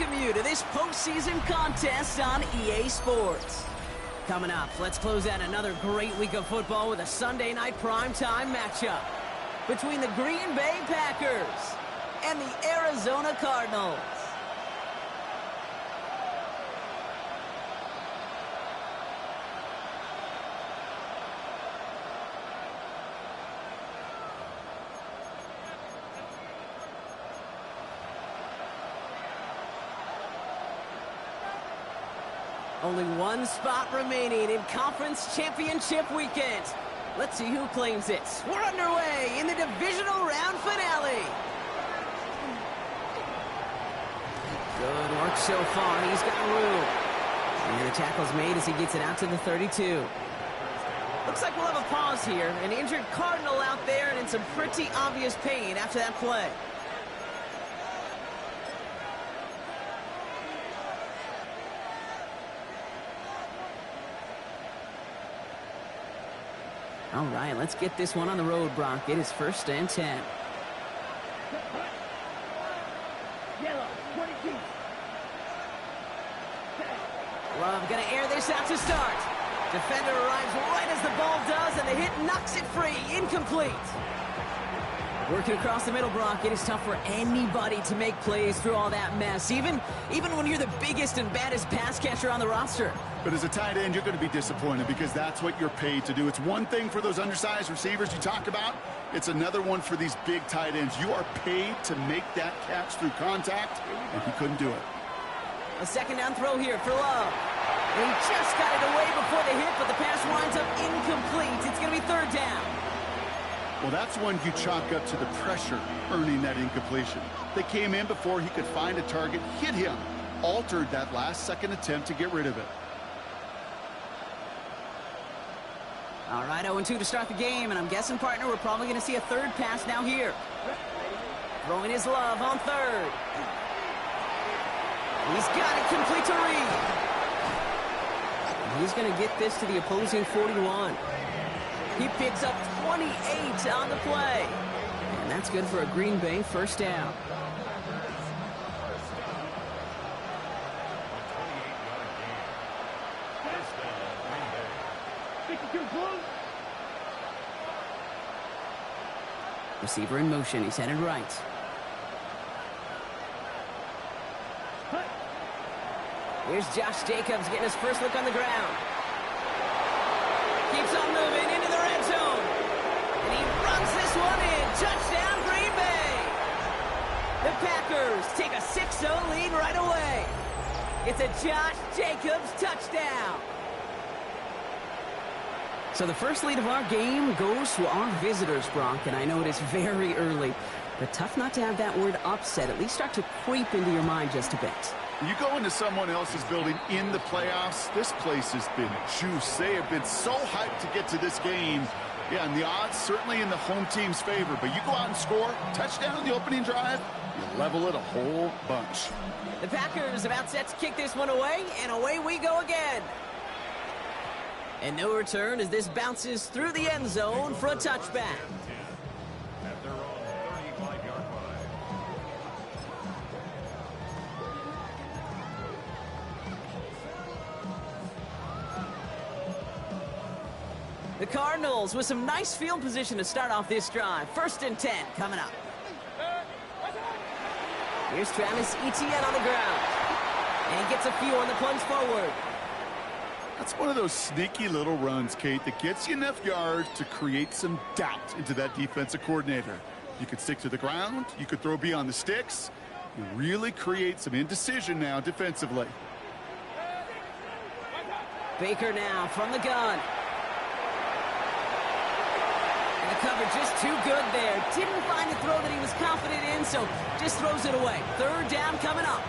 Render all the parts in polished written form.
welcome you to this postseason contest on EA Sports. Coming up, let's close out another great week of football with a Sunday night primetime matchup between the Green Bay Packers and the Arizona Cardinals. Only one spot remaining in Conference Championship Weekend. Let's see who claims it. We're underway in the Divisional Round Finale. Good work so far. He's got room. And the tackle's made as he gets it out to the 32. Looks like we'll have a pause here. An injured Cardinal out there and in some pretty obvious pain after that play. All right, let's get this one on the road, Brock. It is 1st and 10. Love gonna air this out to start. Defender arrives right as the ball does, and the hit knocks it free. Incomplete. Working across the middle, Brock. It is tough for anybody to make plays through all that mess, even when you're the biggest and baddest pass catcher on the roster. But as a tight end, you're going to be disappointed because that's what you're paid to do. It's one thing for those undersized receivers you talk about. It's another one for these big tight ends. You are paid to make that catch through contact, and he couldn't do it. A second down throw here for Love. And he just got it away before the hit, but the pass winds up incomplete. It's going to be 3rd down. Well, that's one you chalk up to the pressure earning that incompletion. They came in before he could find a target, hit him, altered that last-second attempt to get rid of it. All right, 0-2 to start the game, and I'm guessing, partner, we're probably going to see a 3rd pass now here. Throwing his Love on 3rd. He's got it complete to Reed. He's going to get this to the opposing 41. He picks up 28 on the play. And that's good for a Green Bay 1st down. Receiver in motion. He's headed right. Here's Josh Jacobs getting his first look on the ground. Keeps on moving into the red zone. And he runs this one in. Touchdown, Green Bay. The Packers take a 6-0 lead right away. It's a Josh Jacobs touchdown. So the first lead of our game goes to our visitors, Brock. And I know it is very early, but tough not to have that word upset at least start to creep into your mind just a bit. You go into someone else's building in the playoffs, this place has been juice. They have been so hyped to get to this game. Yeah, and the odds certainly in the home team's favor. But you go out and score, touchdown in the opening drive, you level it a whole bunch. The Packers about set to kick this one away, and away we go again. And no return as this bounces through the end zone for a touchback. The Cardinals with some nice field position to start off this drive. 1st and 10 coming up. Here's Travis Etienne on the ground. And he gets a few on the plunge forward. That's one of those sneaky little runs, Kate, that gets you enough yards to create some doubt into that defensive coordinator. You could stick to the ground. You could throw beyond the sticks. You really create some indecision now defensively. Baker now from the gun. And the cover just too good there. Didn't find a throw that he was confident in, so just throws it away. 3rd down coming up.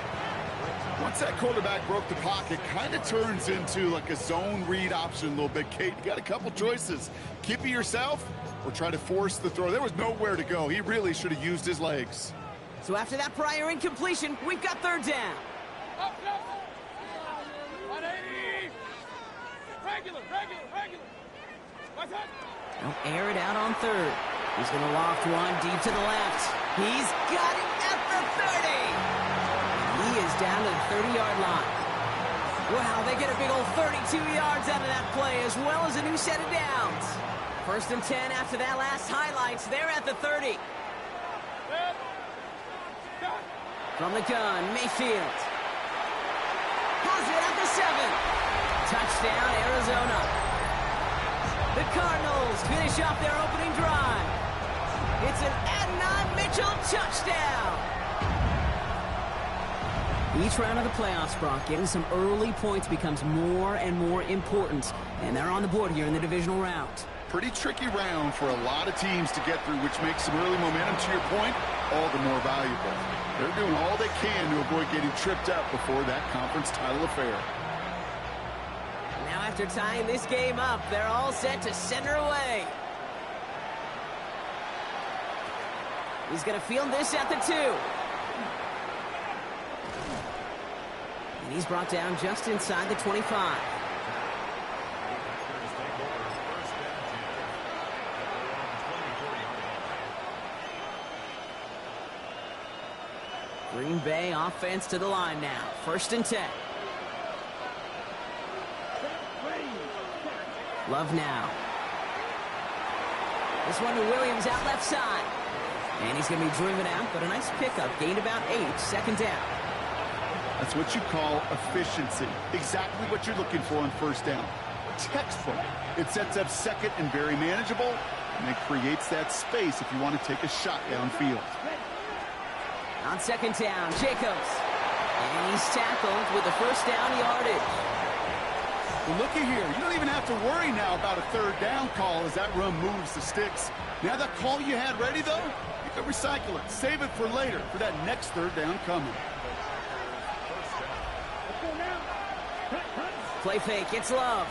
Once that quarterback broke the pocket, kind of turns into like a zone read option a little bit, Kate. You got a couple choices. Keep it yourself or try to force the throw. There was nowhere to go. He really should have used his legs. So after that prior incompletion, we've got 3rd down. Don't air it out on 3rd. He's going to loft one deep to the left. He's got it at the 30. He is down to the 30-yard line. Wow, they get a big old 32 yards out of that play, as well as a new set of downs. 1st and 10 after that last highlights. They're at the 30. From the gun, Mayfield. Has it at the 7. Touchdown, Arizona. The Cardinals finish off their opening drive. It's an Adnan Mitchell touchdown. Each round of the playoffs, Brock, getting some early points becomes more and more important. And they're on the board here in the divisional round. Pretty tricky round for a lot of teams to get through, which makes some early momentum, to your point, all the more valuable. They're doing all they can to avoid getting tripped up before that conference title affair. Now after tying this game up, they're all set to send her away. He's going to field this at the 2. And he's brought down just inside the 25. Green Bay offense to the line now. 1st and 10. Love now. This one to Williams out left side. And he's going to be driven out, but a nice pickup. Gained about 8. 2nd down. That's what you call efficiency. Exactly what you're looking for on 1st down. Textbook. It sets up 2nd and very manageable, and it creates that space if you want to take a shot downfield. On 2nd down, Jacobs. And he's tackled with the 1st down yardage. Well, looky here. You don't even have to worry now about a 3rd down call as that run moves the sticks. Now that call you had ready, though, you can recycle it. Save it for later for that next 3rd down coming. Play fake, it's Love.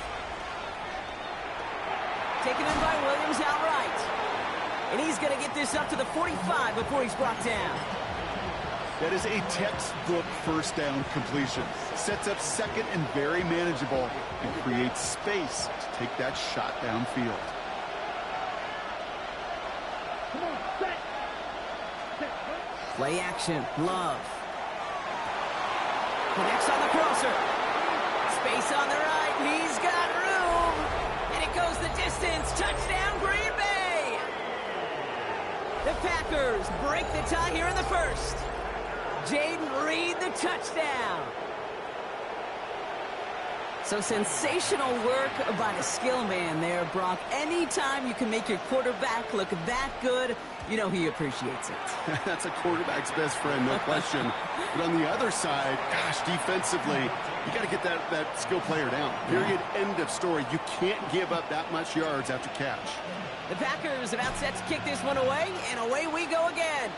Taken in by Williams outright. And he's going to get this up to the 45 before he's brought down. That is a textbook 1st down completion. Sets up 2nd and very manageable and creates space to take that shot downfield. Play action, Love. Connects on the crosser. Space on the right, he's got room. And it goes the distance. Touchdown, Green Bay. The Packers break the tie here in the 1st. Jaden Reed, the touchdown. So sensational work by the skill man there, Brock. Anytime you can make your quarterback look that good, you know he appreciates it. That's a quarterback's best friend, no question. But on the other side, gosh, defensively, you got to get that skill player down. Period, end of story. You can't give up that much yards after catch. The Packers about set to kick this one away, and away we go again.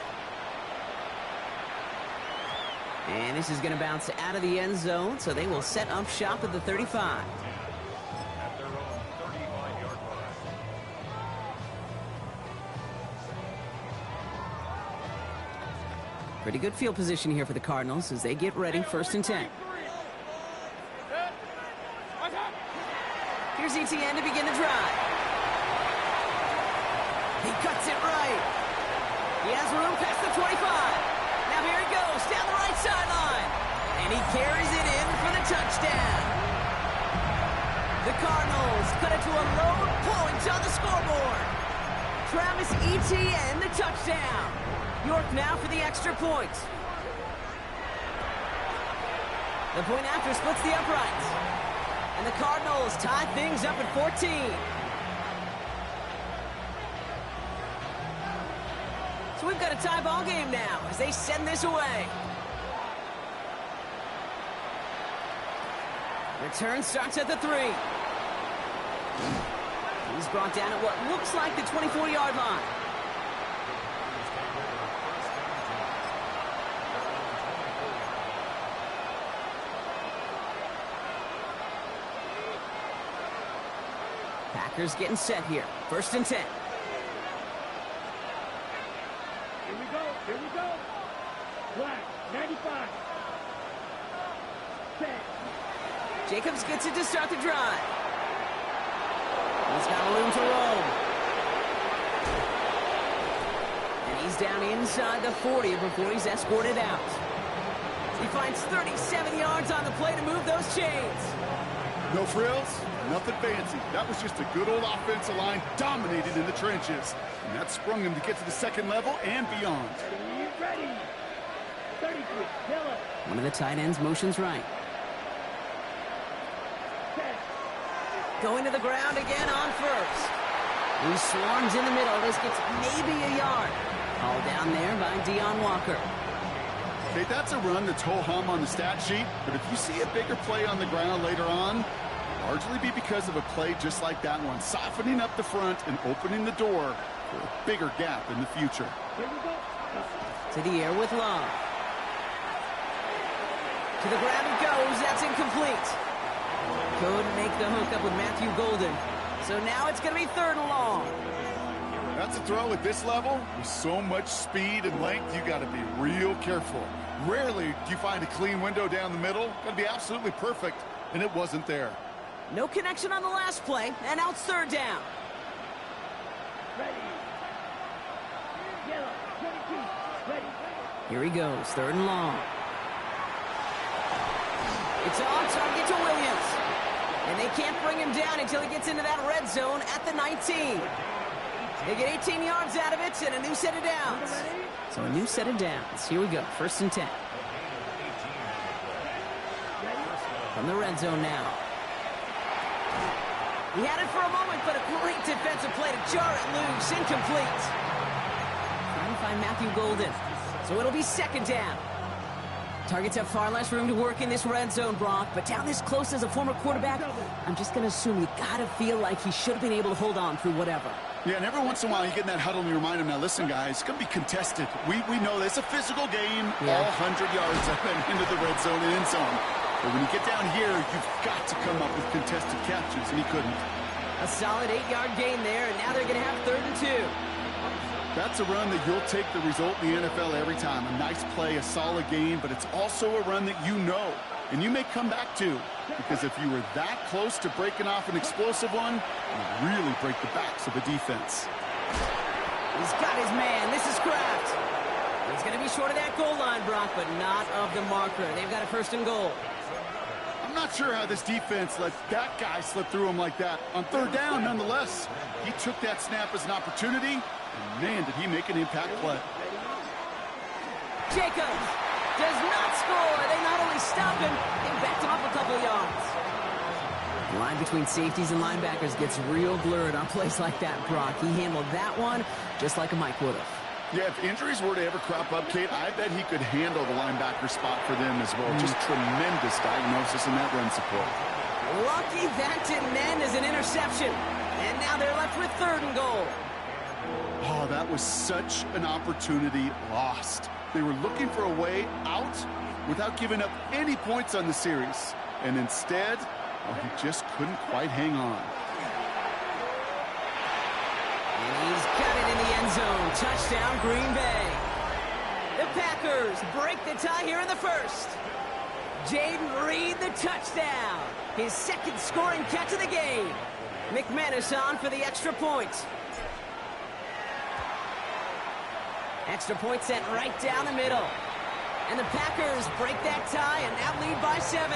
And this is going to bounce out of the end zone, so they will set up shop at the 35. At their own 35-yard line. Pretty good field position here for the Cardinals as they get ready. 1st and 10. Here's ETN to begin the drive. He cuts it right. He has room past the 25. Now here he goes down the right sideline. And he carries it in for the touchdown. The Cardinals cut it to a low point on the scoreboard. Travis Etienne, the touchdown. York now for the extra point. The point after splits the uprights. And the Cardinals tie things up at 14. So we've got a tie ball game now as they send this away. Return starts at the 3. He's brought down at what looks like the 24-yard line. Packers getting set here. 1st and 10. Here we go. Black, 95. Set. Jacobs gets it to start the drive. He's got room to roam. And he's down inside the 40 before he's escorted out. He finds 37 yards on the play to move those chains. No frills, nothing fancy. That was just a good old offensive line dominated in the trenches. And that sprung him to get to the second level and beyond. Ready. 33. Killer. One of the tight ends motions right. Going to the ground again on first. He swarms in the middle. This gets maybe a yard. All down there by Deion Walker. Okay, that's a run that's ho-hum on the stat sheet, but if you see a bigger play on the ground later on, largely be because of a play just like that one, softening up the front and opening the door for a bigger gap in the future. Here we go. To the air with Love. To the ground it goes. That's incomplete. Couldn't make the hook up with Matthew Golden. So now it's going to be 3rd and long. That's a throw at this level. With so much speed and length, you got to be real careful. Rarely do you find a clean window down the middle. Got to be absolutely perfect, and it wasn't there. No connection on the last play, and now it's 3rd down. Ready. Yellow. 22. Ready. Here he goes, 3rd and long. It's on target to Williams. And they can't bring him down until he gets into that red zone at the 19. They get 18 yards out of it and a new set of downs. So a new set of downs. Here we go, 1st and 10. From the red zone now. He had it for a moment, but a great defensive play to jar it loose. Incomplete. Trying to find Matthew Golden. So it'll be 2nd down. Targets have far less room to work in this red zone, Brock, but down this close as a former quarterback, I'm just going to assume you got to feel like he should have been able to hold on through whatever. Yeah, and every once in a while you get in that huddle and you remind him, now listen, guys, it's going to be contested. We know this. It's a physical game, all 100 yards up and into the red zone and end zone. But when you get down here, you've got to come up with contested catches, and he couldn't. A solid 8-yard gain there, and now they're going to have 3rd and 2. That's a run that you'll take the result in the NFL every time. A nice play, a solid game, but it's also a run that you know, and you may come back to, because if you were that close to breaking off an explosive one, you really break the backs of a defense. He's got his man. This is Kraft. He's going to be short of that goal line, Brock, but not of the marker. They've got a 1st and goal. I'm not sure how this defense let that guy slip through him like that. On 3rd down, nonetheless, he took that snap as an opportunity, and man, did he make an impact play. Jacobs does not score. They not only stopped him, they backed him up a couple yards. The line between safeties and linebackers gets real blurred on plays like that, Brock. He handled that one just like a Mike would have. Yeah, if injuries were to ever crop up, Kate, I bet he could handle the linebacker spot for them as well. Just tremendous diagnosis in that run support. Lucky that didn't end as an interception. And now they're left with 3rd and goal. Oh, that was such an opportunity lost. They were looking for a way out without giving up any points on the series. And instead, well, he just couldn't quite hang on. And he's got it in the end zone. Touchdown, Green Bay. The Packers break the tie here in the 1st. Jaden Reed, the touchdown. His 2nd scoring catch of the game. McManus on for the extra point. Extra point sent right down the middle. And the Packers break that tie and now lead by 7.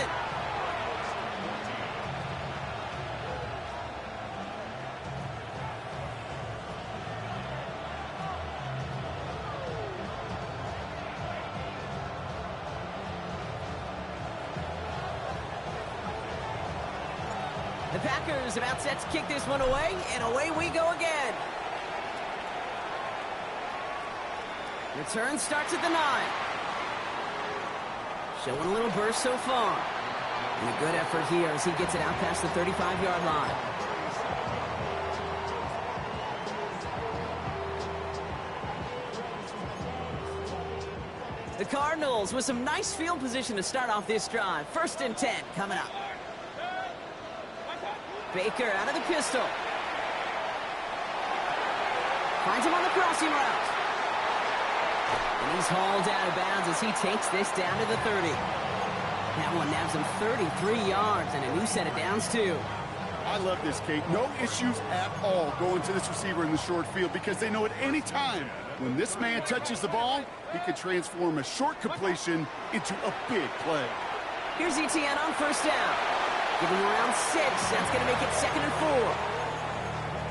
The Packers about set to kick this one away, and away we go again. Return starts at the 9. Showing a little burst so far. And a good effort here as he gets it out past the 35-yard line. The Cardinals with some nice field position to start off this drive. 1st and 10 coming up. Baker out of the pistol. Finds him on the crossing route. And he's hauled out of bounds as he takes this down to the 30. That one nabs him 33 yards and a new set of downs, too. I love this, Kate. No issues at all going to this receiver in the short field because they know at any time When this man touches the ball, he could transform a short completion into a big play. Here's ETN on first down. Giving around 6. That's going to make it 2nd and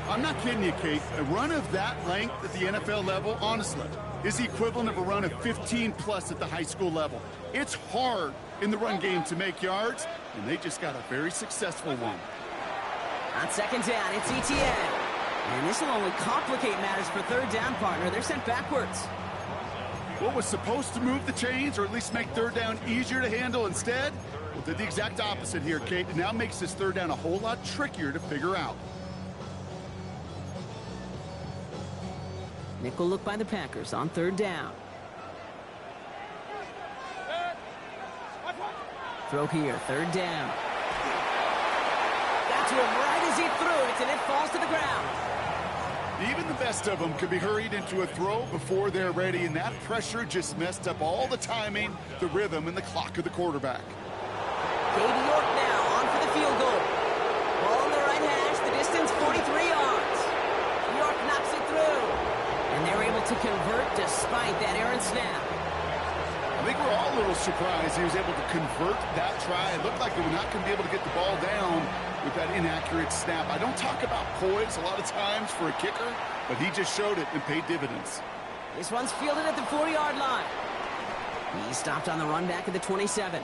4. I'm not kidding you, Kate. A run of that length at the NFL level, honestly, is the equivalent of a run of 15+ at the high school level. It's hard in the run game to make yards, and they just got a very successful one. On 2nd down, it's ETN. And this will only complicate matters for 3rd down, partner. They're sent backwards. What was supposed to move the chains, or at least make 3rd down easier to handle instead, well, did the exact opposite here, Kate. It now makes this 3rd down a whole lot trickier to figure out. Nickel look by the Packers on 3rd down. Throw here, 3rd down. Got to him right as he threw it, and it falls to the ground. Even the best of them could be hurried into a throw before they're ready, and that pressure just messed up all the timing, the rhythm, and the clock of the quarterback. Davey York now on for the field goal. Ball on the right hash, the distance 43 yards. York knocks it through. And they're able to convert despite that errant snap. I think we're all a little surprised he was able to convert that try. It looked like they were not going to be able to get the ball down with that inaccurate snap. I don't talk about poise a lot of times for a kicker, but he just showed it and paid dividends. This one's fielded at the 4-yard line. He stopped on the run back at the 27.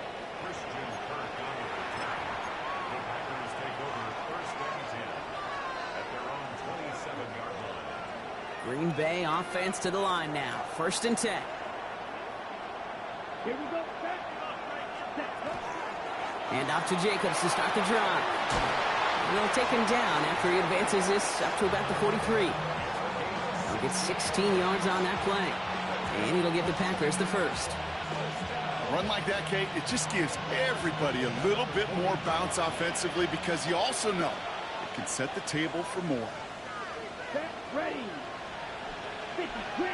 Green Bay offense to the line now. 1st and 10. Here we go. And off to Jacobs to start the drive. They'll take him down after he advances this up to about the 43. He'll get 16 yards on that play. And it'll give the Packers the first. A run like that, Kate, it just gives everybody a little bit more bounce offensively, because you also know it can set the table for more. Set, ready. 53.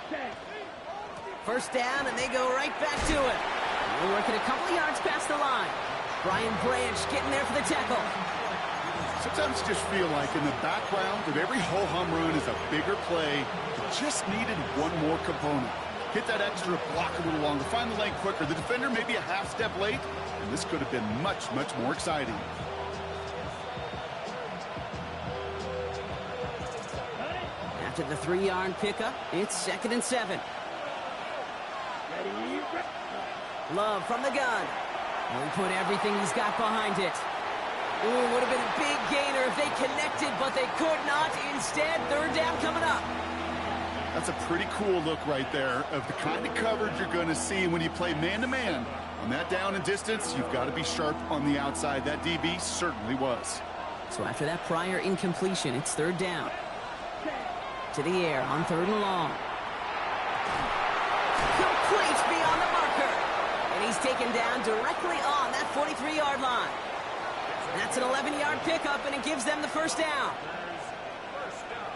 Set. 1st down, and they go right back to it. We're working a couple of yards past the line. Brian Branch getting there for the tackle. Sometimes you just feel like in the background of every ho-hum run is a bigger play. It just needed one more component. Hit that extra block a little longer, find the lane quicker. The defender maybe a half step late, and this could have been much, much more exciting. After the 3-yard pickup, it's 2nd and 7. Ready. Love from the gun. He'll put everything he's got behind it. Ooh, would have been a big gainer if they connected, but they could not. Instead, 3rd down coming up. That's a pretty cool look right there of the kind of coverage you're going to see when you play man-to-man. On that down and distance, you've got to be sharp on the outside. That DB certainly was. So after that prior incompletion, it's 3rd down. To the air on 3rd and long. Complete beyond the marker. And he's taken down directly on that 43-yard line. That's an 11-yard pickup, and it gives them the 1st down. First down.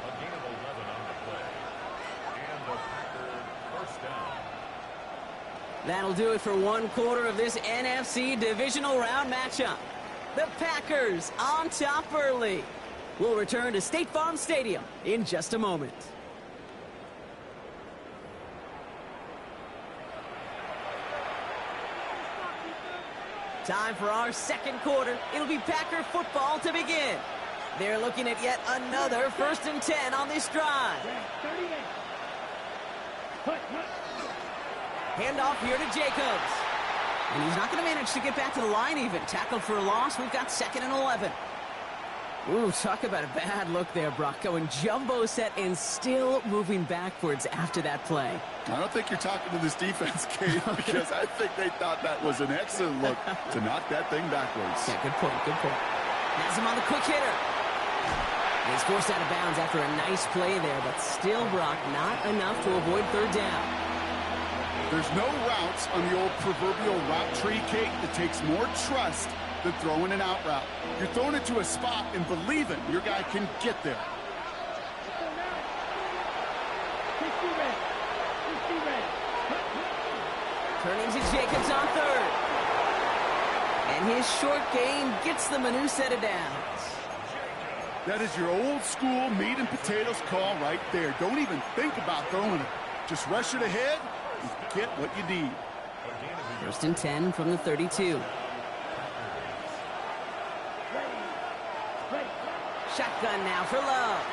A gain of 11 on the play. And the Packers 1st down. That'll do it for 1/4 of this NFC Divisional Round matchup. The Packers on top early. We'll return to State Farm Stadium in just a moment. Time for our 2nd quarter. It'll be Packer football to begin. They're looking at yet another 1st and 10 on this drive. 38. Put. Handoff here to Jacobs. And he's not going to manage to get back to the line even. Tackled for a loss. We've got 2nd and 11. Ooh, talk about a bad look there, Brock. Going jumbo set and still moving backwards after that play. I don't think you're talking to this defense, Kate, because I think they thought that was an excellent look to knock that thing backwards. Yeah, good point, good point. Has him on the quick hitter. He's forced out of bounds after a nice play there, but still, Brock, not enough to avoid 3rd down. There's no routes on the old proverbial route tree, Kate, that takes more trust than throwing an out route. You're throwing it to a spot and believing your guy can get there. Turning to Jacobs on 3rd. And his short game gets them a new set of downs. That is your old school meat and potatoes call right there. Don't even think about throwing it. Just rush it ahead and get what you need. First and 10 from the 32. Shotgun now for Love.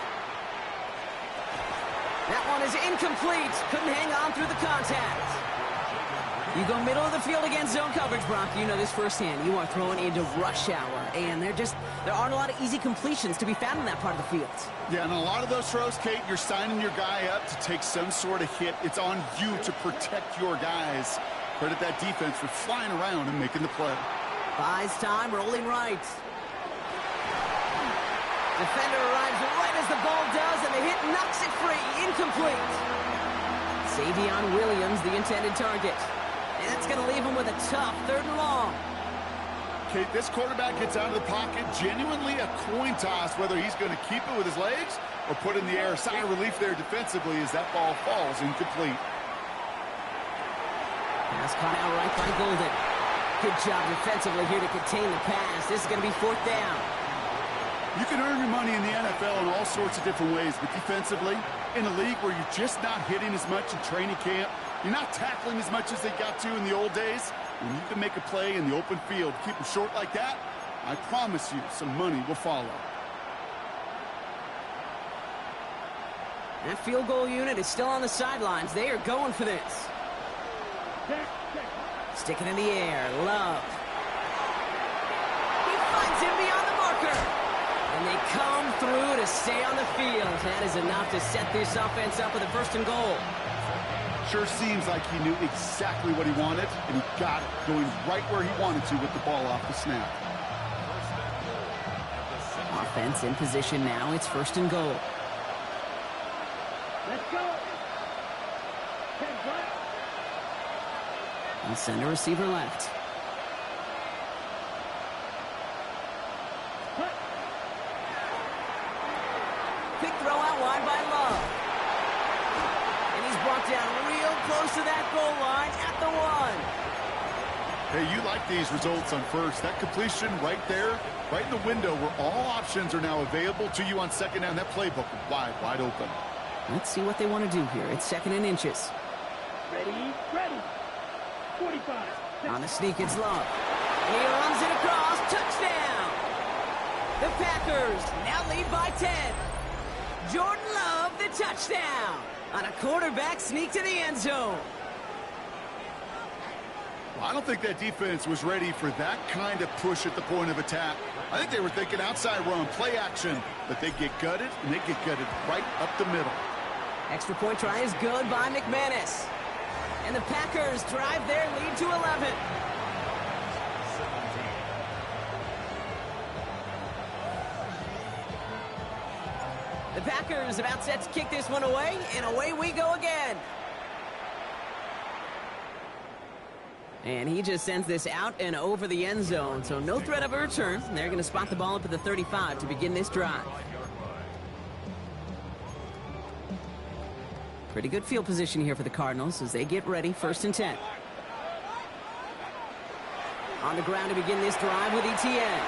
That one is incomplete. Couldn't hang on through the contact. You go middle of the field against zone coverage, Brock. You know this firsthand. You are throwing into rush hour, and there aren't a lot of easy completions to be found in that part of the field. Yeah, and a lot of those throws, Kate, you're signing your guy up to take some sort of hit. It's on you to protect your guys. Credit that defense for flying around and making the play. Buys time, rolling right. Defender arrives right as the ball does, and the hit knocks it free. Incomplete. Savion Williams, the intended target. And that's going to leave him with a tough 3rd and long. Kate, this quarterback gets out of the pocket, genuinely a coin toss, whether he's going to keep it with his legs or put it in the air. Sigh of relief there defensively as that ball falls incomplete. Pass caught out right by Golden. Good job defensively here to contain the pass. This is going to be 4th down. You can earn your money in the NFL in all sorts of different ways, but defensively, in a league where you're just not hitting as much in training camp, you're not tackling as much as they got to in the old days, when you can make a play in the open field, keep them short like that, I promise you some money will follow. That field goal unit is still on the sidelines. They are going for this. Stick it in the air. Love. He finds him beyond the marker. And they come through to stay on the field. That is enough to set this offense up with a 1st and goal. Sure seems like he knew exactly what he wanted, and he got it, going right where he wanted to with the ball off the snap. Offense in position now. It's 1st and goal. Let's go. And send a receiver left. Quick throw out wide by Love. And he's brought down real close to that goal line at the 1. Hey, you like these results on first. That completion right there, right in the window where all options are now available to you on 2nd down. That playbook wide open. Let's see what they want to do here. It's 2nd and inches. Ready. 45. On the sneak, it's Love. He runs it across. Touchdown! The Packers now lead by 10. Jordan Love, the touchdown on a quarterback sneak to the end zone. Well, I don't think that defense was ready for that kind of push at the point of attack. I think they were thinking outside run, play action, but they get gutted, and they get gutted right up the middle. Extra point try is good by McManus. And the Packers drive their lead to 11. The Packers about set to kick this one away, and away we go again. And he just sends this out and over the end zone, so no threat of a return. They're going to spot the ball up at the 35 to begin this drive. Pretty good field position here for the Cardinals as they get ready, 1st and 10. On the ground to begin this drive with ETN.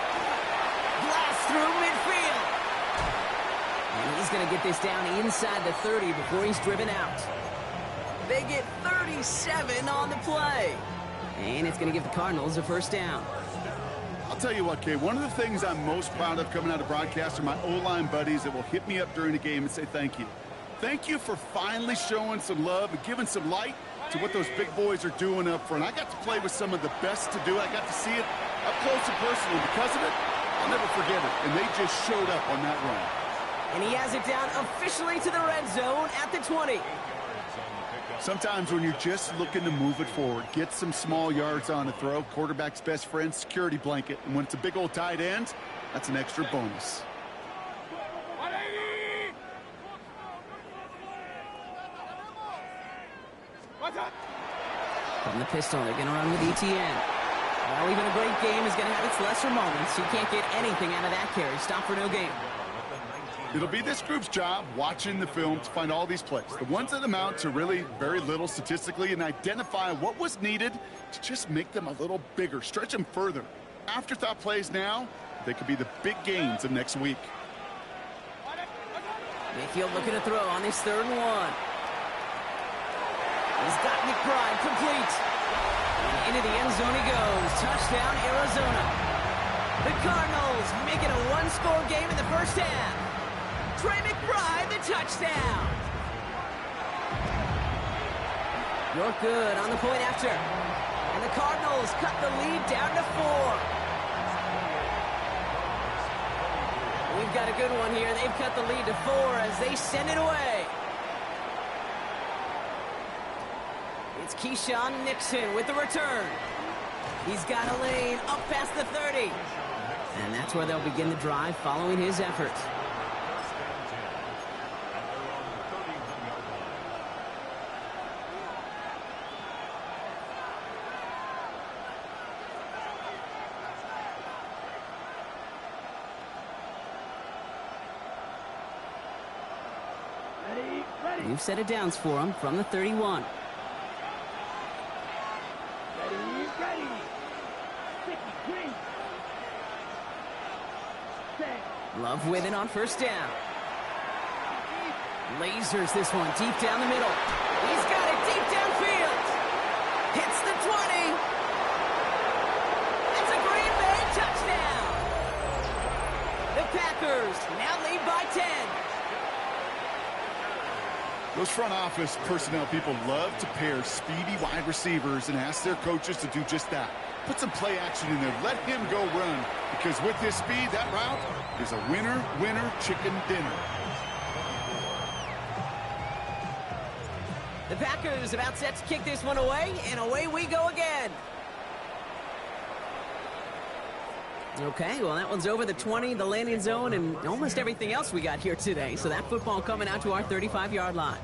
Blast through midfield. And he's going to get this down inside the 30 before he's driven out. They get 37 on the play. And it's going to give the Cardinals a 1st down. I'll tell you what, Kay, one of the things I'm most proud of coming out of broadcast are my O-line buddies that will hit me up during the game and say thank you. Thank you for finally showing some love and giving some light to what those big boys are doing up front. I got to play with some of the best to do it. I got to see it up close and personal. Because of it, I'll never forget it. And they just showed up on that run. And he has it down officially to the red zone at the 20. Sometimes when you're just looking to move it forward, get some small yards on a throw, quarterback's best friend, security blanket. And when it's a big old tight end, that's an extra bonus. From the pistol, they're going to run with ETN. Well, even a great game is going to have its lesser moments. You can't get anything out of that carry. Stop for no gain. It'll be this group's job watching the film to find all these plays, the ones that amount to really very little statistically, and identify what was needed to just make them a little bigger, stretch them further. Afterthought plays now, they could be the big gains of next week. Mayfield looking to throw on his 3rd and 1. He's got McBride complete. And into the end zone he goes. Touchdown, Arizona. The Cardinals make it a 1-score game in the first half. Trey McBride, the touchdown. You're good on the point after. And the Cardinals cut the lead down to 4. We've got a good one here. They've cut the lead to 4 as they send it away. It's Keyshawn Nixon with the return. He's got a lane up past the 30. And that's where they'll begin the drive following his efforts. We've set it downs for him from the 31. Ready. 53. Set. Love with it on first down. Lasers this one deep down the middle. He's got it deep downfield. Hits the 20. It's a Green Bay touchdown. The Packers now lead by 10. Those front office personnel people love to pair speedy wide receivers and ask their coaches to do just that. Put some play action in there. Let him go run. Because with his speed, that route is a winner, chicken dinner. The Packers about set to kick this one away, and away we go again. Okay, well, that one's over the 20, the landing zone, and almost everything else we got here today. So that football coming out to our 35-yard line.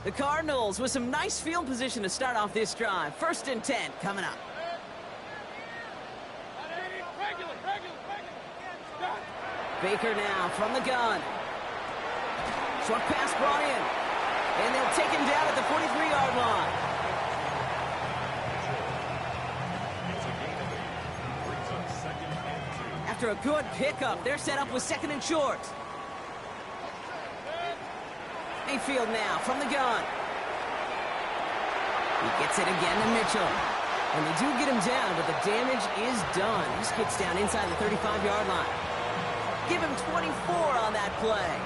The Cardinals with some nice field position to start off this drive. 1st and 10 coming up. Baker now from the gun. Short pass brought in. And they'll take him down at the 43-yard line. After a good pickup, they're set up with 2nd and short. Mayfield now from the gun. He gets it again to Mitchell. And they do get him down, but the damage is done. He just gets down inside the 35-yard line. Give him 24 on that play.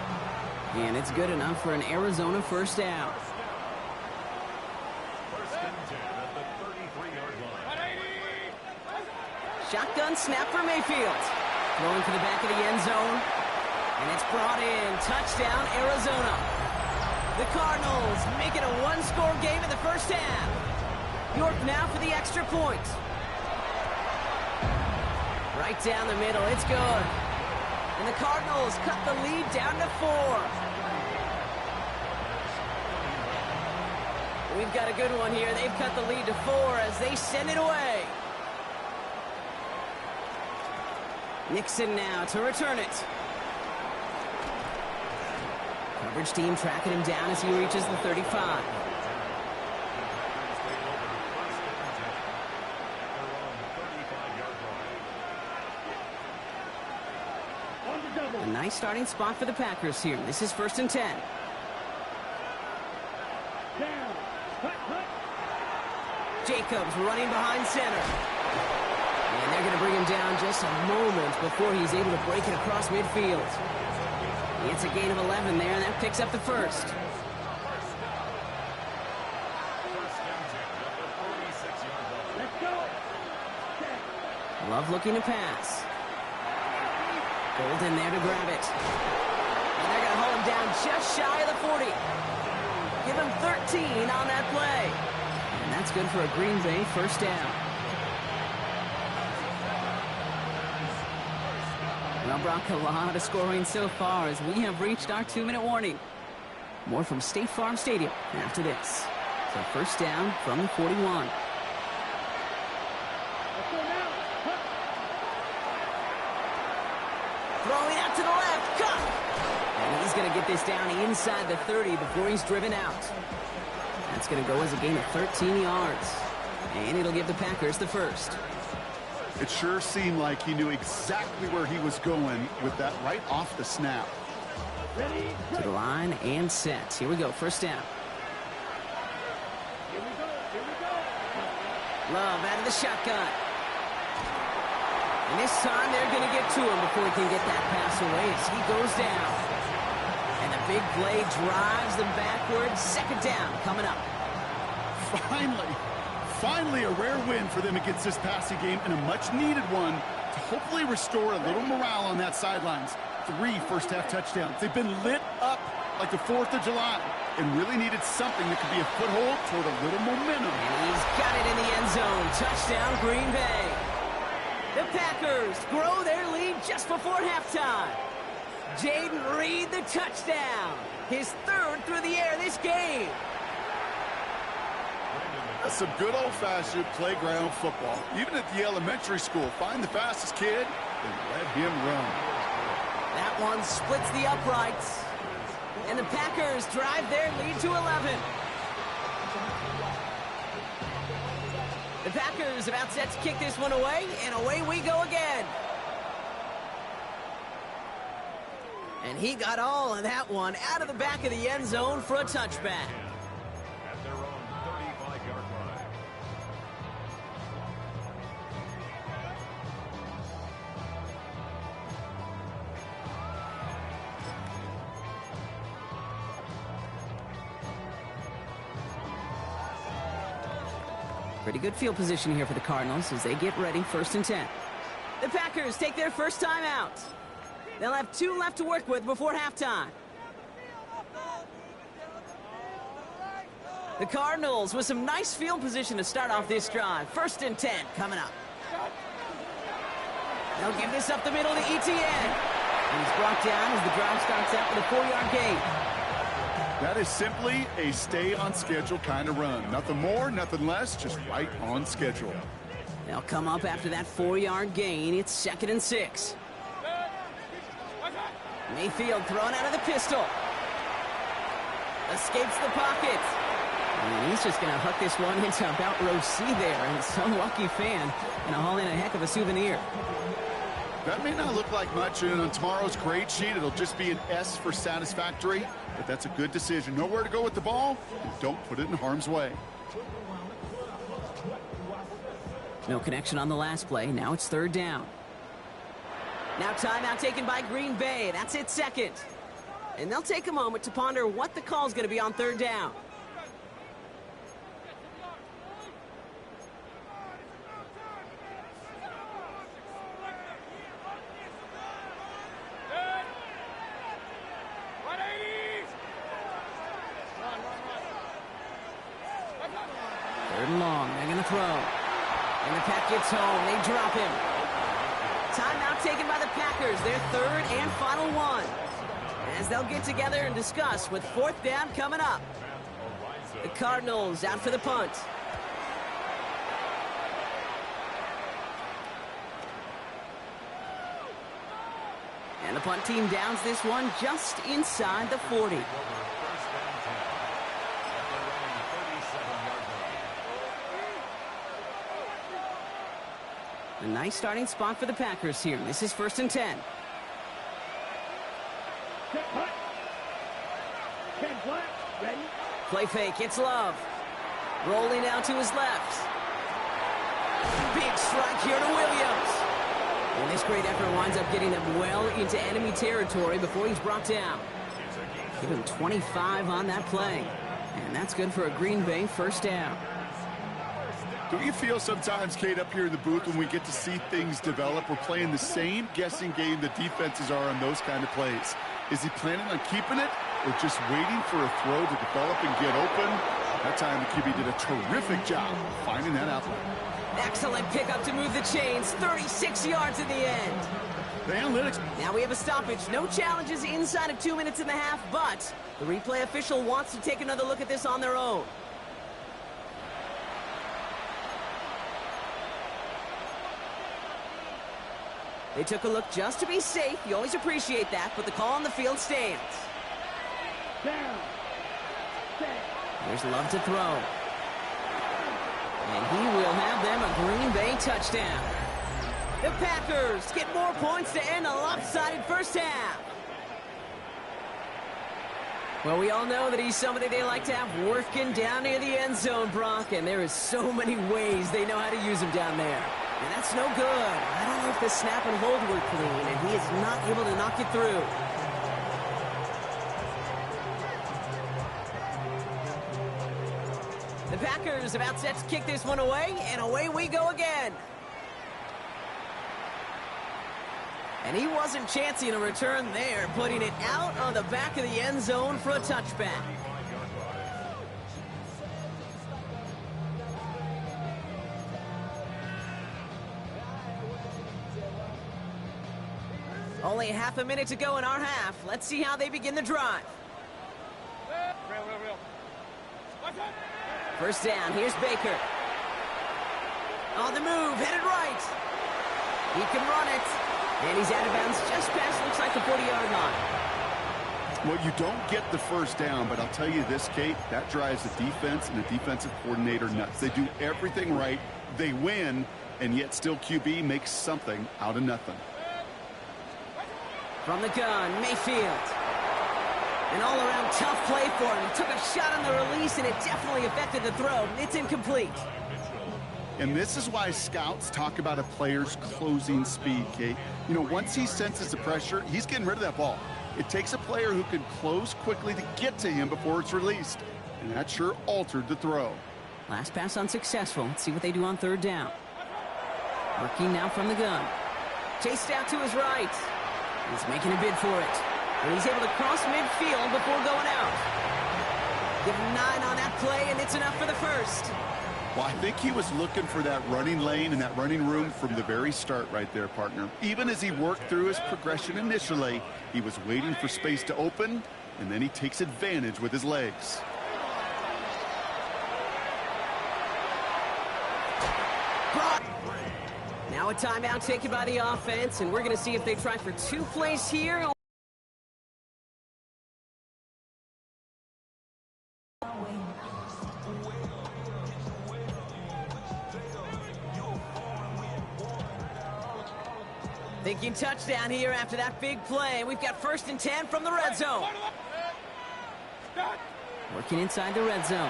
And it's good enough for an Arizona first down. Shotgun snap for Mayfield. Going for the back of the end zone. And it's brought in. Touchdown, Arizona. The Cardinals make it a 1-score game in the first half. York now for the extra point. Right down the middle. It's good. And the Cardinals cut the lead down to 4. We've got a good one here. They've cut the lead to 4 as they send it away. Nixon now to return it. Coverage team tracking him down as he reaches the 35. A nice starting spot for the Packers here. This is 1st and 10. Jacobs running behind center. And they're going to bring him down just a moment before he's able to break it across midfield. It's a gain of 11 there, and that picks up the first. Love looking to pass. Golden there to grab it. And they're going to hold him down just shy of the 40. Give him 13 on that play. And that's good for a Green Bay first down. Well, Brock, a lot of scoring so far as we have reached our 2-minute warning. More from State Farm Stadium after this. So first down from the 41. Throwing out to the left, cut! And he's going to get this down inside the 30 before he's driven out. That's going to go as a gain of 13 yards. And it'll give the Packers the first. It sure seemed like he knew exactly where he was going with that right off the snap. Ready? To the line and set. Here we go, first down. Here we go. Here we go. Love out of the shotgun. And this time they're going to get to him before he can get that pass away as he goes down. And the big play drives them backwards. Second down coming up. Finally a rare win for them against this passing game, and a much-needed one to hopefully restore a little morale on that sidelines. 3 first-half touchdowns. They've been lit up like the 4th of July and really needed something that could be a foothold toward a little momentum. And he's got it in the end zone. Touchdown, Green Bay. The Packers grow their lead just before halftime. Jaden Reed, the touchdown. His 3rd through the air this game. That's some good old-fashioned playground football. Even at the elementary school, find the fastest kid and let him run. That one splits the uprights. And the Packers drive their lead to 11. The Packers about set to kick this one away, and away we go again. And he got all of that one out of the back of the end zone for a touchback. At their own 35-yard line. Pretty good field position here for the Cardinals as they get ready, 1st and 10. The Packers take their first time out. They'll have 2 left to work with before halftime. The Cardinals with some nice field position to start off this drive. 1st and 10 coming up. They'll give this up the middle to ETN. And he's brought down as the drive starts out with a 4-yard gain. That is simply a stay-on-schedule kind of run. Nothing more, nothing less, just right on schedule. They'll come up after that 4-yard gain. It's 2nd and 6. Mayfield thrown out of the pistol. Escapes the pocket. And he's just going to hook this one into about row C there. And some lucky fan going to haul in a heck of a souvenir. That may not look like much, and on tomorrow's grade sheet, it'll just be an S for satisfactory, but that's a good decision. Know where to go with the ball, and don't put it in harm's way. No connection on the last play. Now it's 3rd down. Now timeout taken by Green Bay. That's it, 2nd. And they'll take a moment to ponder what the call is going to be on 3rd down. Long, they're going to throw. And the pack gets home. They drop him. Timeout taken by the Packers, their 3rd and final one. As they'll get together and discuss with 4th down coming up. The Cardinals out for the punt. And the punt team downs this one just inside the 40. A nice starting spot for the Packers here. This is 1st and 10. Ready? Play fake. It's Love. Rolling out to his left. Big strike here to Williams. And this great effort winds up getting them well into enemy territory before he's brought down. Give him 25 on that play. And that's good for a Green Bay 1st down. Don't you feel sometimes, Kate, up here in the booth when we get to see things develop, we're playing the same guessing game the defenses are on those kind of plays? Is he planning on keeping it or just waiting for a throw to develop and get open? That time the QB did a terrific job finding that outlet. Excellent pickup to move the chains. 36 yards in the end. The analytics. Now we have a stoppage. No challenges inside of 2 minutes and a half, but the replay official wants to take another look at this on their own. They took a look just to be safe. You always appreciate that, but the call on the field stands. Down. Set. There's Love to throw. And he will have them a Green Bay touchdown. The Packers get more points to end a lopsided first half. Well, we all know that he's somebody they like to have working down near the end zone, Brock, and there is so many ways they know how to use him down there. And that's no good. I don't know if the snap and hold were clean, and he is not able to knock it through. The Packers about set to kick this one away, and away we go again. And he wasn't chancing a return there, putting it out on the back of the end zone for a touchback. Only half a minute to go in our half. Let's see how they begin the drive. First down, here's Baker. On the move, headed right. He can run it. And he's out of bounds just past, looks like the 40-yard line. Well, you don't get the first down, but I'll tell you this, Kate, that drives the defense and the defensive coordinator nuts. They do everything right, they win, and yet still QB makes something out of nothing. From the gun, Mayfield. An all-around tough play for him. He took a shot on the release, and it definitely affected the throw. It's incomplete. And this is why scouts talk about a player's closing speed, Kate. You know, once he senses the pressure, he's getting rid of that ball. It takes a player who can close quickly to get to him before it's released. And that sure altered the throw. Last pass unsuccessful. Let's see what they do on third down. Working now from the gun. Chased out to his right. He's making a bid for it. And he's able to cross midfield before going out. Give him 9 on that play, and it's enough for the first. Well, I think he was looking for that running lane and that running room from the very start right there, partner. Even as he worked through his progression initially, he was waiting for space to open, and then he takes advantage with his legs. Now a timeout taken by the offense, and we're going to see if they try for 2 plays here. Thinking touchdown here after that big play. We've got 1st and 10 from the red zone. Working inside the red zone.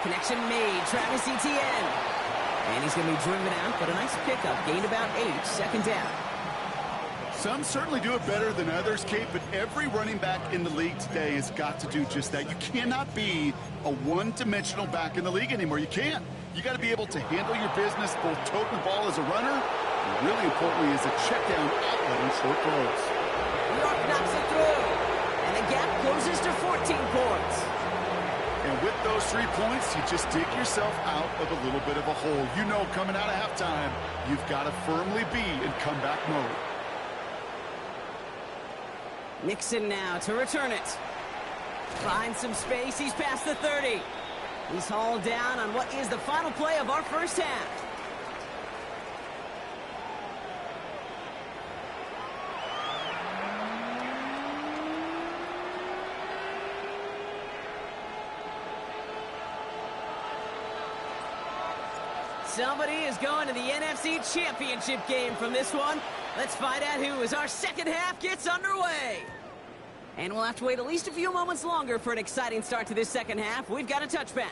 Connection made. Travis Etienne. And he's going to be driven out, but a nice pickup. Gained about 8. 2nd down. Some certainly do it better than others, Kate, but every running back in the league today has got to do just that. You cannot be a one-dimensional back in the league anymore. You can't. You got to be able to handle your business, both tote the ball as a runner, and really importantly as a check down outlet on short throws. New York knocks it through, and the gap closes to 14 points. And with those 3 points, you just dig yourself out of a little bit of a hole. You know, coming out of halftime, you've got to firmly be in comeback mode. Nixon now to return it. Finds some space. He's past the 30. He's hauled down on what is the final play of our first half. Somebody is going to the NFC Championship game from this one. Let's find out who as our second half gets underway. And we'll have to wait at least a few moments longer for an exciting start to this second half. We've got a touchback.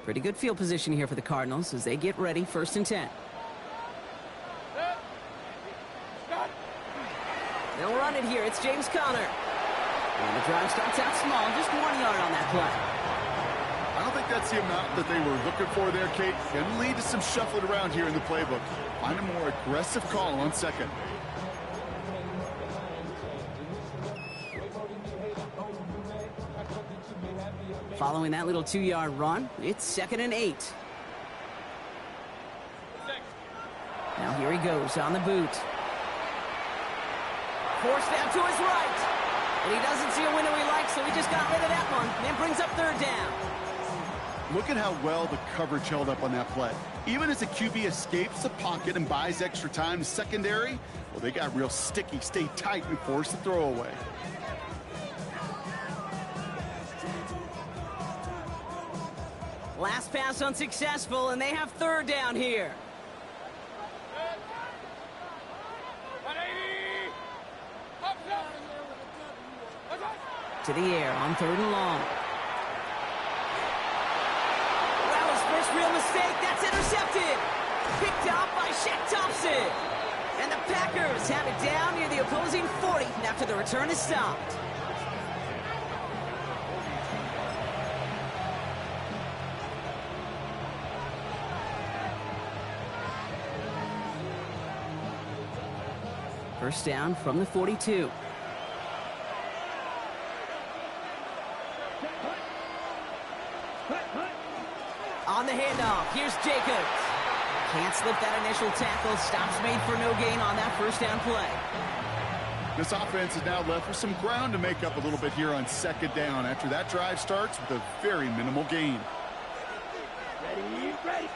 Pretty good field position here for the Cardinals as they get ready. 1st and 10. They'll run it here. It's James Conner. And the drive starts out small, just 1 yard on that play. I don't think that's the amount that they were looking for there, Kate. Can lead to some shuffling around here in the playbook. Find a more aggressive call on 2nd. Following that little 2-yard run, it's 2nd and 8. Now here he goes on the boot. Forced out to his right. And he doesn't see a window he likes, so he just got rid of that one. And brings up 3rd down. Look at how well the coverage held up on that play. Even as the QB escapes the pocket and buys extra time to secondary, well, they got real sticky. Stay tight and force the throw away. Last pass unsuccessful, and they have third down here. To the air on third and long. That was first real mistake. That's intercepted. Picked off by Shaq Thompson. And the Packers have it down near the opposing 40 after the return is stopped. First down from the 42. On the handoff, here's Jacobs. Can't slip that initial tackle. Stops made for no gain on that first down play. This offense is now left with some ground to make up a little bit here on second down after that drive starts with a very minimal gain. Ready.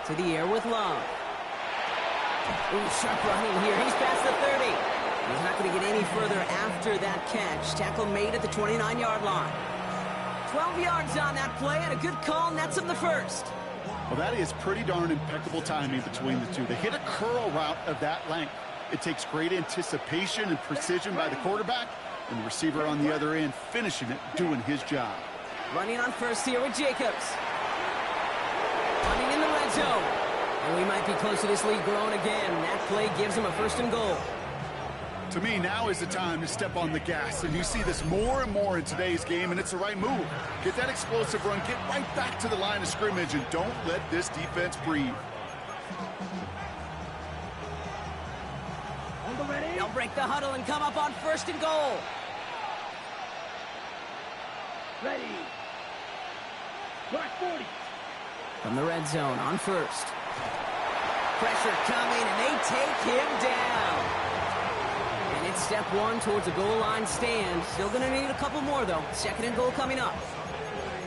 To the air with Love. Ooh, sharp running here. He's past the 30. He's not going to get any further after that catch. Tackle made at the 29-yard line. 12 yards on that play, and a good call nets him the first. Well, that is pretty darn impeccable timing between the two. They hit a curl route of that length. It takes great anticipation and precision by the quarterback, and the receiver on the other end finishing it, doing his job. Running on first here with Jacobs. Running in the red zone. And we might be close to this lead growing again. That play gives him a first and goal. To me, now is the time to step on the gas, and you see this more and more in today's game, and it's the right move. Get that explosive run, get right back to the line of scrimmage, and don't let this defense breathe. They'll break the huddle and come up on first and goal. Ready. Black 40. From the red zone on first. Pressure coming, and they take him down. And it's step one towards a goal line stand. Still going to need a couple more, though. Second and goal coming up.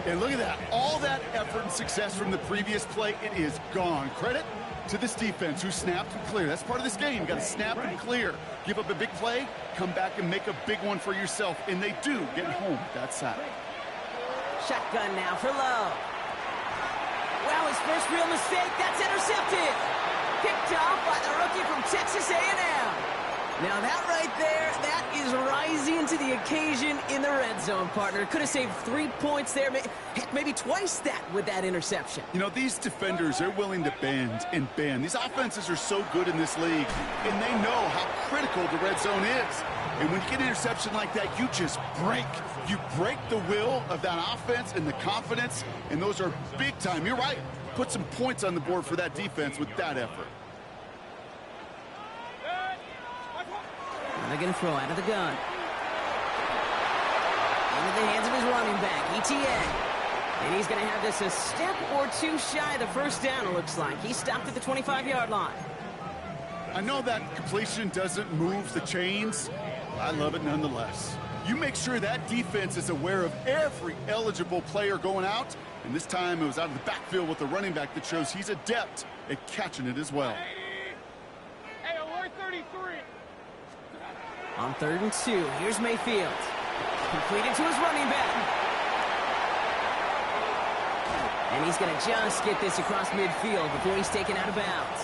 And look at that. All that effort and success from the previous play, it is gone. Credit to this defense who snapped and cleared. That's part of this game. You got to snap and clear. Give up a big play, come back and make a big one for yourself. And they do, getting home with that sack. Shotgun now for Love. Well, his first real mistake, that's intercepted. Picked off by the rookie from Texas A&M. Now that right there, that is rising to the occasion in the red zone, partner. Could have saved 3 points there, heck, maybe twice that with that interception. You know, these defenders, they're willing to bend and bend. These offenses are so good in this league, and they know how critical the red zone is. And when you get an interception like that, you just break. You break the will of that offense and the confidence, and those are big time. You're right. Put some points on the board for that defense with that effort. Now they're going to throw out of the gun. Into the hands of his running back, ETA. And he's going to have this a step or two shy of the first down, it looks like. He stopped at the 25-yard line. I know that completion doesn't move the chains. I love it nonetheless. You make sure that defense is aware of every eligible player going out. And this time it was out of the backfield with the running back that shows he's adept at catching it as well. Hey, alert 33. On 3rd and 2, here's Mayfield. Completed to his running back. And he's going to just get this across midfield before he's taken out of bounds.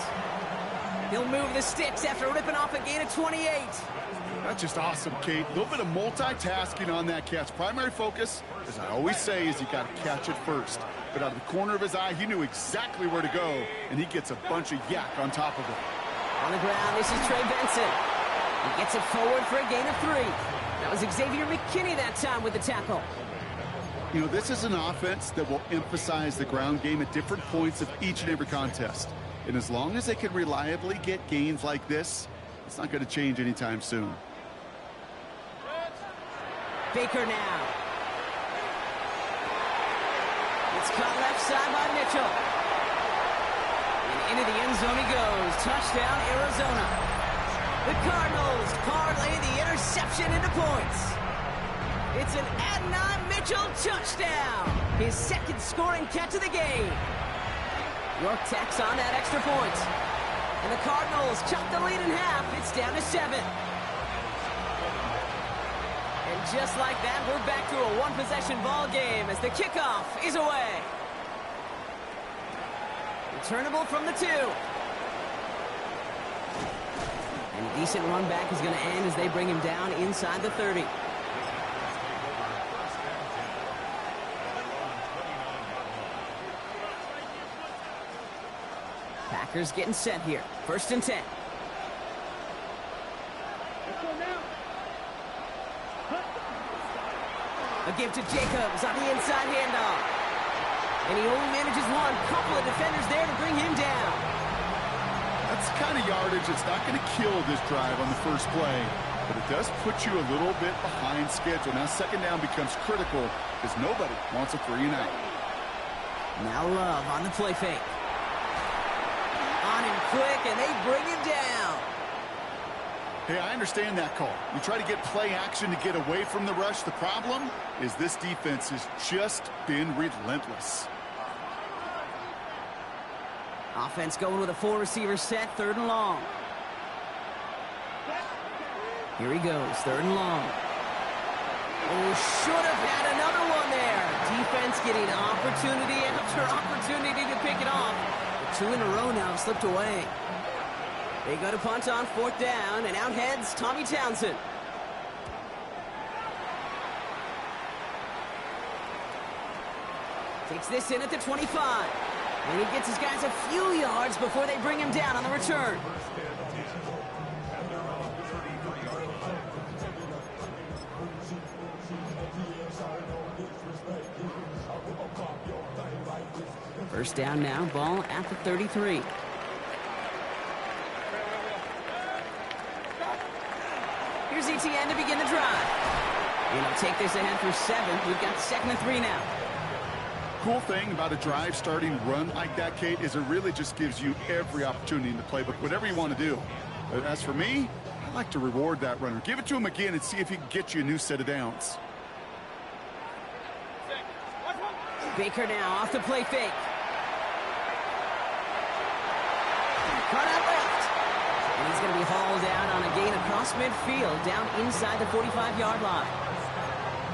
He'll move the sticks after ripping off a gain of 28. That's just awesome, Kate. A little bit of multitasking on that catch. Primary focus, as I always say, is you got to catch it first. But out of the corner of his eye, he knew exactly where to go, and he gets a bunch of yak on top of it. On the ground, this is Trey Benson. He gets it forward for a gain of 3. That was Xavier McKinney that time with the tackle. You know, this is an offense that will emphasize the ground game at different points of each and every contest. And as long as they can reliably get gains like this, it's not going to change anytime soon. Baker now. It's caught left side by Mitchell. And into the end zone he goes. Touchdown, Arizona. The Cardinals parlay the interception into points. It's an Adonai Mitchell touchdown. His second scoring catch of the game. York tacks on that extra point. And the Cardinals chop the lead in half. It's down to 7. And just like that, we're back to a one-possession ball game as the kickoff is away. Returnable from the 2. And a decent run back is going to end as they bring him down inside the 30. Packers getting set here. 1st and 10. A give to Jacobs on the inside handoff. And he only manages one. Couple of defenders there to bring him down. That's the kind of yardage that's not going to kill this drive on the first play, but it does put you a little bit behind schedule. Now 2nd down becomes critical because nobody wants a 3 and out. Now Love on the play fake. On him quick, and they bring him down. Hey, I understand that call. You try to get play action to get away from the rush. The problem is this defense has just been relentless. Offense going with a 4-receiver set, 3rd and long. Here he goes, 3rd and long. Oh, should have had another one there. Defense getting opportunity after opportunity to pick it off. The 2 in a row now have slipped away. They go to punt on 4th down, and out heads Tommy Townsend. Takes this in at the 25. And he gets his guys a few yards before they bring him down on the return. First down now, ball at the 33. Here's ETN to begin the drive. And he'll take this ahead for 7. We've got 2nd and 3 now. Cool thing about a drive starting run like that, Kate, is it really just gives you every opportunity in the playbook, whatever you want to do. But as for me, I like to reward that runner. Give it to him again and see if he can get you a new set of downs. Baker now off the play fake. Cut out left. And he's going to be hauled out on a gain across midfield down inside the 45-yard line.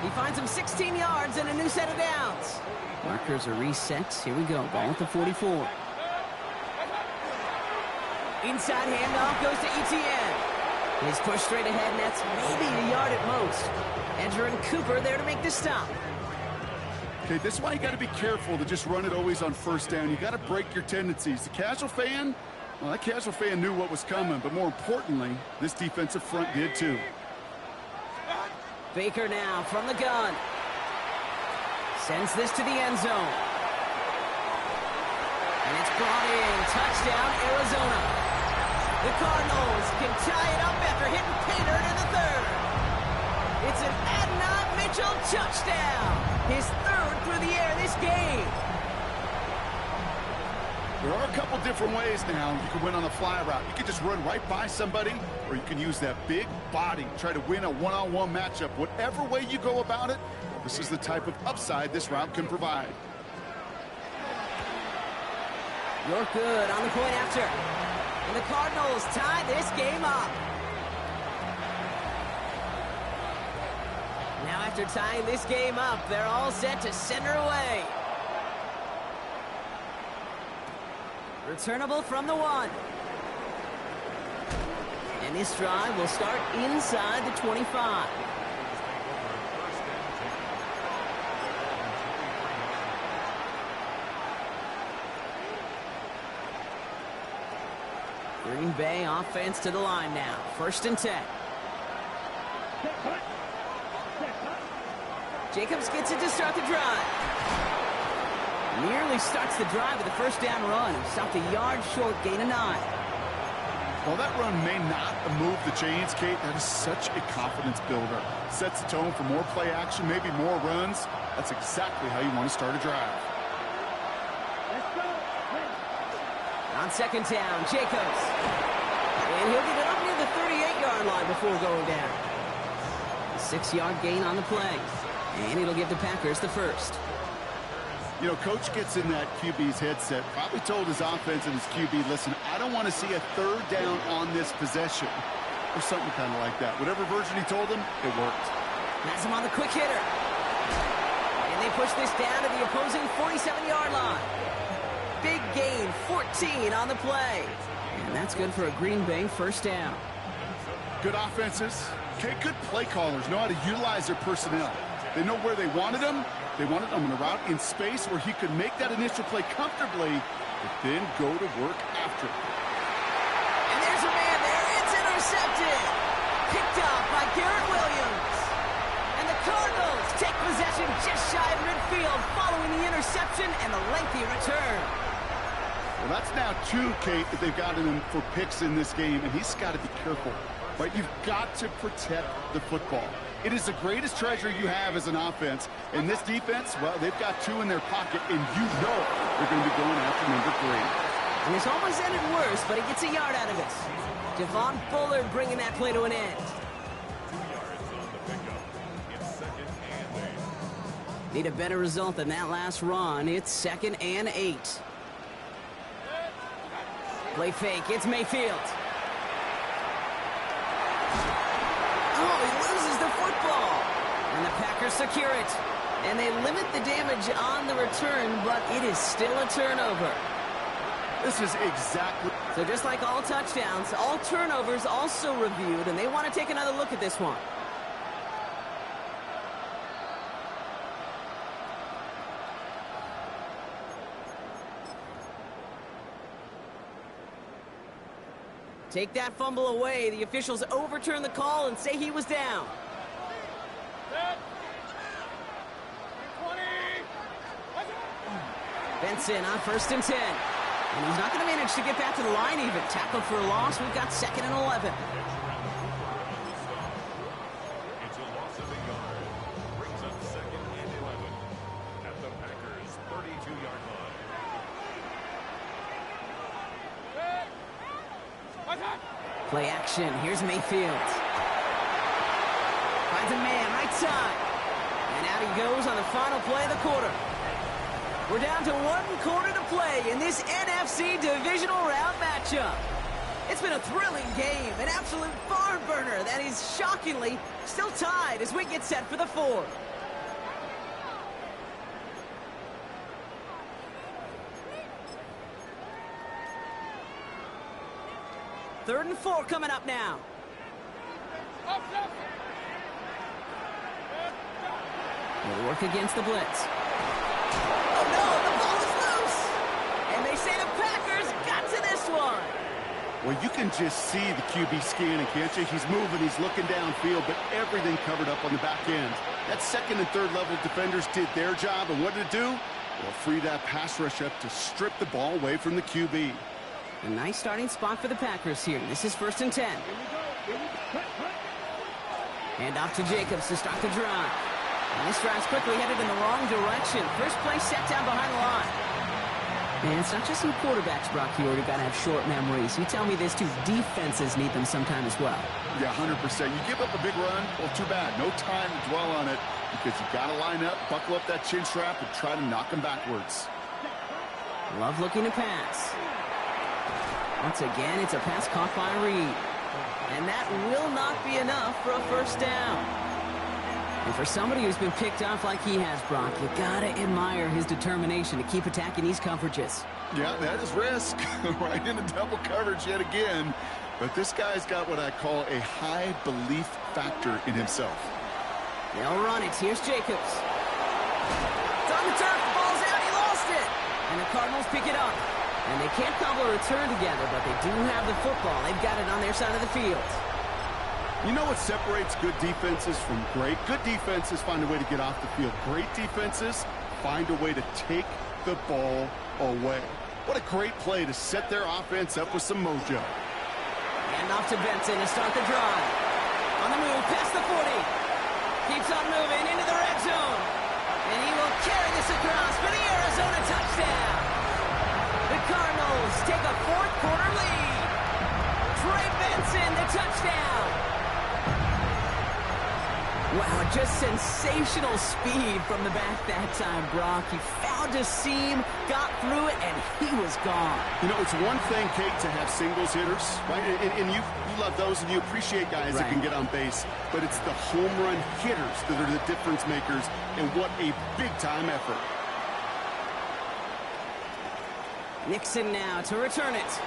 He finds him 16 yards and a new set of downs. Markers are reset. Here we go. Ball at the 44. Inside handoff goes to ETN. He's pushed straight ahead, and that's maybe a yard at most. Edger and Cooper there to make the stop. Okay, this is why you got to be careful to just run it always on 1st down. You got to break your tendencies. The casual fan, well, that casual fan knew what was coming, but more importantly, this defensive front did too. Baker now from the gun. Sends this to the end zone. And it's brought in. Touchdown, Arizona. The Cardinals can tie it up after hitting Pater in the 3rd. It's an Adnan Mitchell touchdown. His 3rd through the air this game. There are a couple different ways now. You can win on a fly route. You can just run right by somebody, or you can use that big body, try to win a one-on-one matchup. Whatever way you go about it, this is the type of upside this route can provide. You're good on the point after. And the Cardinals tie this game up. Now after tying this game up, they're all set to send her away. Returnable from the 1. And this drive will start inside the 25. Green Bay offense to the line now. 1st and 10. Jacobs gets it to start the drive. Nearly starts the drive with a 1st down run. Stopped a yard short, gain of 9. While that run may not move the chains, Kate, that is such a confidence builder. Sets the tone for more play action, maybe more runs. That's exactly how you want to start a drive. On 2nd down, Jacobs. And he'll get it up near the 38-yard line before going down. A 6-yard gain on the play. And it'll give the Packers the 1st. You know, Coach gets in that QB's headset, probably told his offense and his QB, listen, I don't want to see a 3rd down on this possession. Or something kind of like that. Whatever version he told him, it worked. Has him on the quick hitter. And they push this down to the opposing 47-yard line. big gain, 14 on the play. And that's good for a Green Bay first down. Good offenses. Okay, good play callers know how to utilize their personnel. They know where they wanted him. They wanted him in a route in space where he could make that initial play comfortably, but then go to work after. And there's a man there. It's intercepted. Picked off by Garrett Williams. And the Cardinals take possession just shy of midfield following the interception and the lengthy return. Well, that's now 2, Kate, that they've gotten him for picks in this game, and he's got to be careful. Right? You've got to protect the football. It is the greatest treasure you have as an offense. And this defense, well, they've got 2 in their pocket, and you know they're going to be going after number 3. And this almost ended worse, but he gets a yard out of it. Devon Bullard bringing that play to an end. 2 yards on the pickup. It's 2nd and 8. Need a better result than that last run. It's 2nd and 8. Play fake. It's Mayfield. Oh, he loses the football. And the Packers secure it. And they limit the damage on the return, but it is still a turnover. This is exactly... So just like all touchdowns, all turnovers also reviewed, and they want to take another look at this one. Take that fumble away. The officials overturn the call and say he was down. Benson on 1st and 10. And he's not going to manage to get back to the line even. Tackled for a loss. We've got 2nd and 11. It's a loss of a yard. Brings up 2nd and 11 at the Packers' 32-yard line. Play action. Here's Mayfield. Finds a man right side. And out he goes on the final play of the quarter. We're down to 1 quarter to play in this NFC Divisional Round matchup. It's been a thrilling game, an absolute barn burner that is shockingly still tied as we get set for the 4th. Third and 4 coming up now. They'll work against the blitz. Oh no, the ball is loose! And they say the Packers got to this one. Well, you can just see the QB scanning, can't you? He's moving, he's looking downfield, but everything covered up on the back end. That 2nd and 3rd level defenders did their job, and what did it do? Well, free that pass rush up to strip the ball away from the QB. A nice starting spot for the Packers here. This is 1st and 10. Hand off to Jacobs to start the drive. And this drive's quickly headed in the wrong direction. First play set down behind the line. And it's not just some quarterbacks, Brock, you already got to have short memories. You tell me this too, defenses need them sometime as well. Yeah, 100%. You give up a big run, well, too bad. No time to dwell on it because you got to line up, buckle up that chin strap, and try to knock them backwards. Love looking to pass. Once again, it's a pass caught by Reed. And that will not be enough for a first down. And for somebody who's been picked off like he has, Brock, you gotta admire his determination to keep attacking these coverages. Yeah, that is risk. Right into double coverage yet again. But this guy's got what I call a high belief factor in himself. They'll run it. Here's Jacobs. It's on the turf. The ball's out. He lost it. And the Cardinals pick it up. And they can't cobble a return together, but they do have the football. They've got it on their side of the field. You know what separates good defenses from great? Good defenses find a way to get off the field. Great defenses find a way to take the ball away. What a great play to set their offense up with some mojo. And off to Benson to start the drive. On the move, past the 40. Keeps on moving into the red zone. And he will carry this across for the Arizona touchdown. The Cardinals take a fourth quarter lead. Trey Benson, the touchdown. Wow, just sensational speed from the back that time, Brock. He found a seam, got through it, and he was gone. You know, it's one thing, Kate, to have singles hitters, right? And you love those, and you appreciate guys that can get on base. But it's the home run hitters that are the difference makers, and what a big-time effort. Nixon now to return it.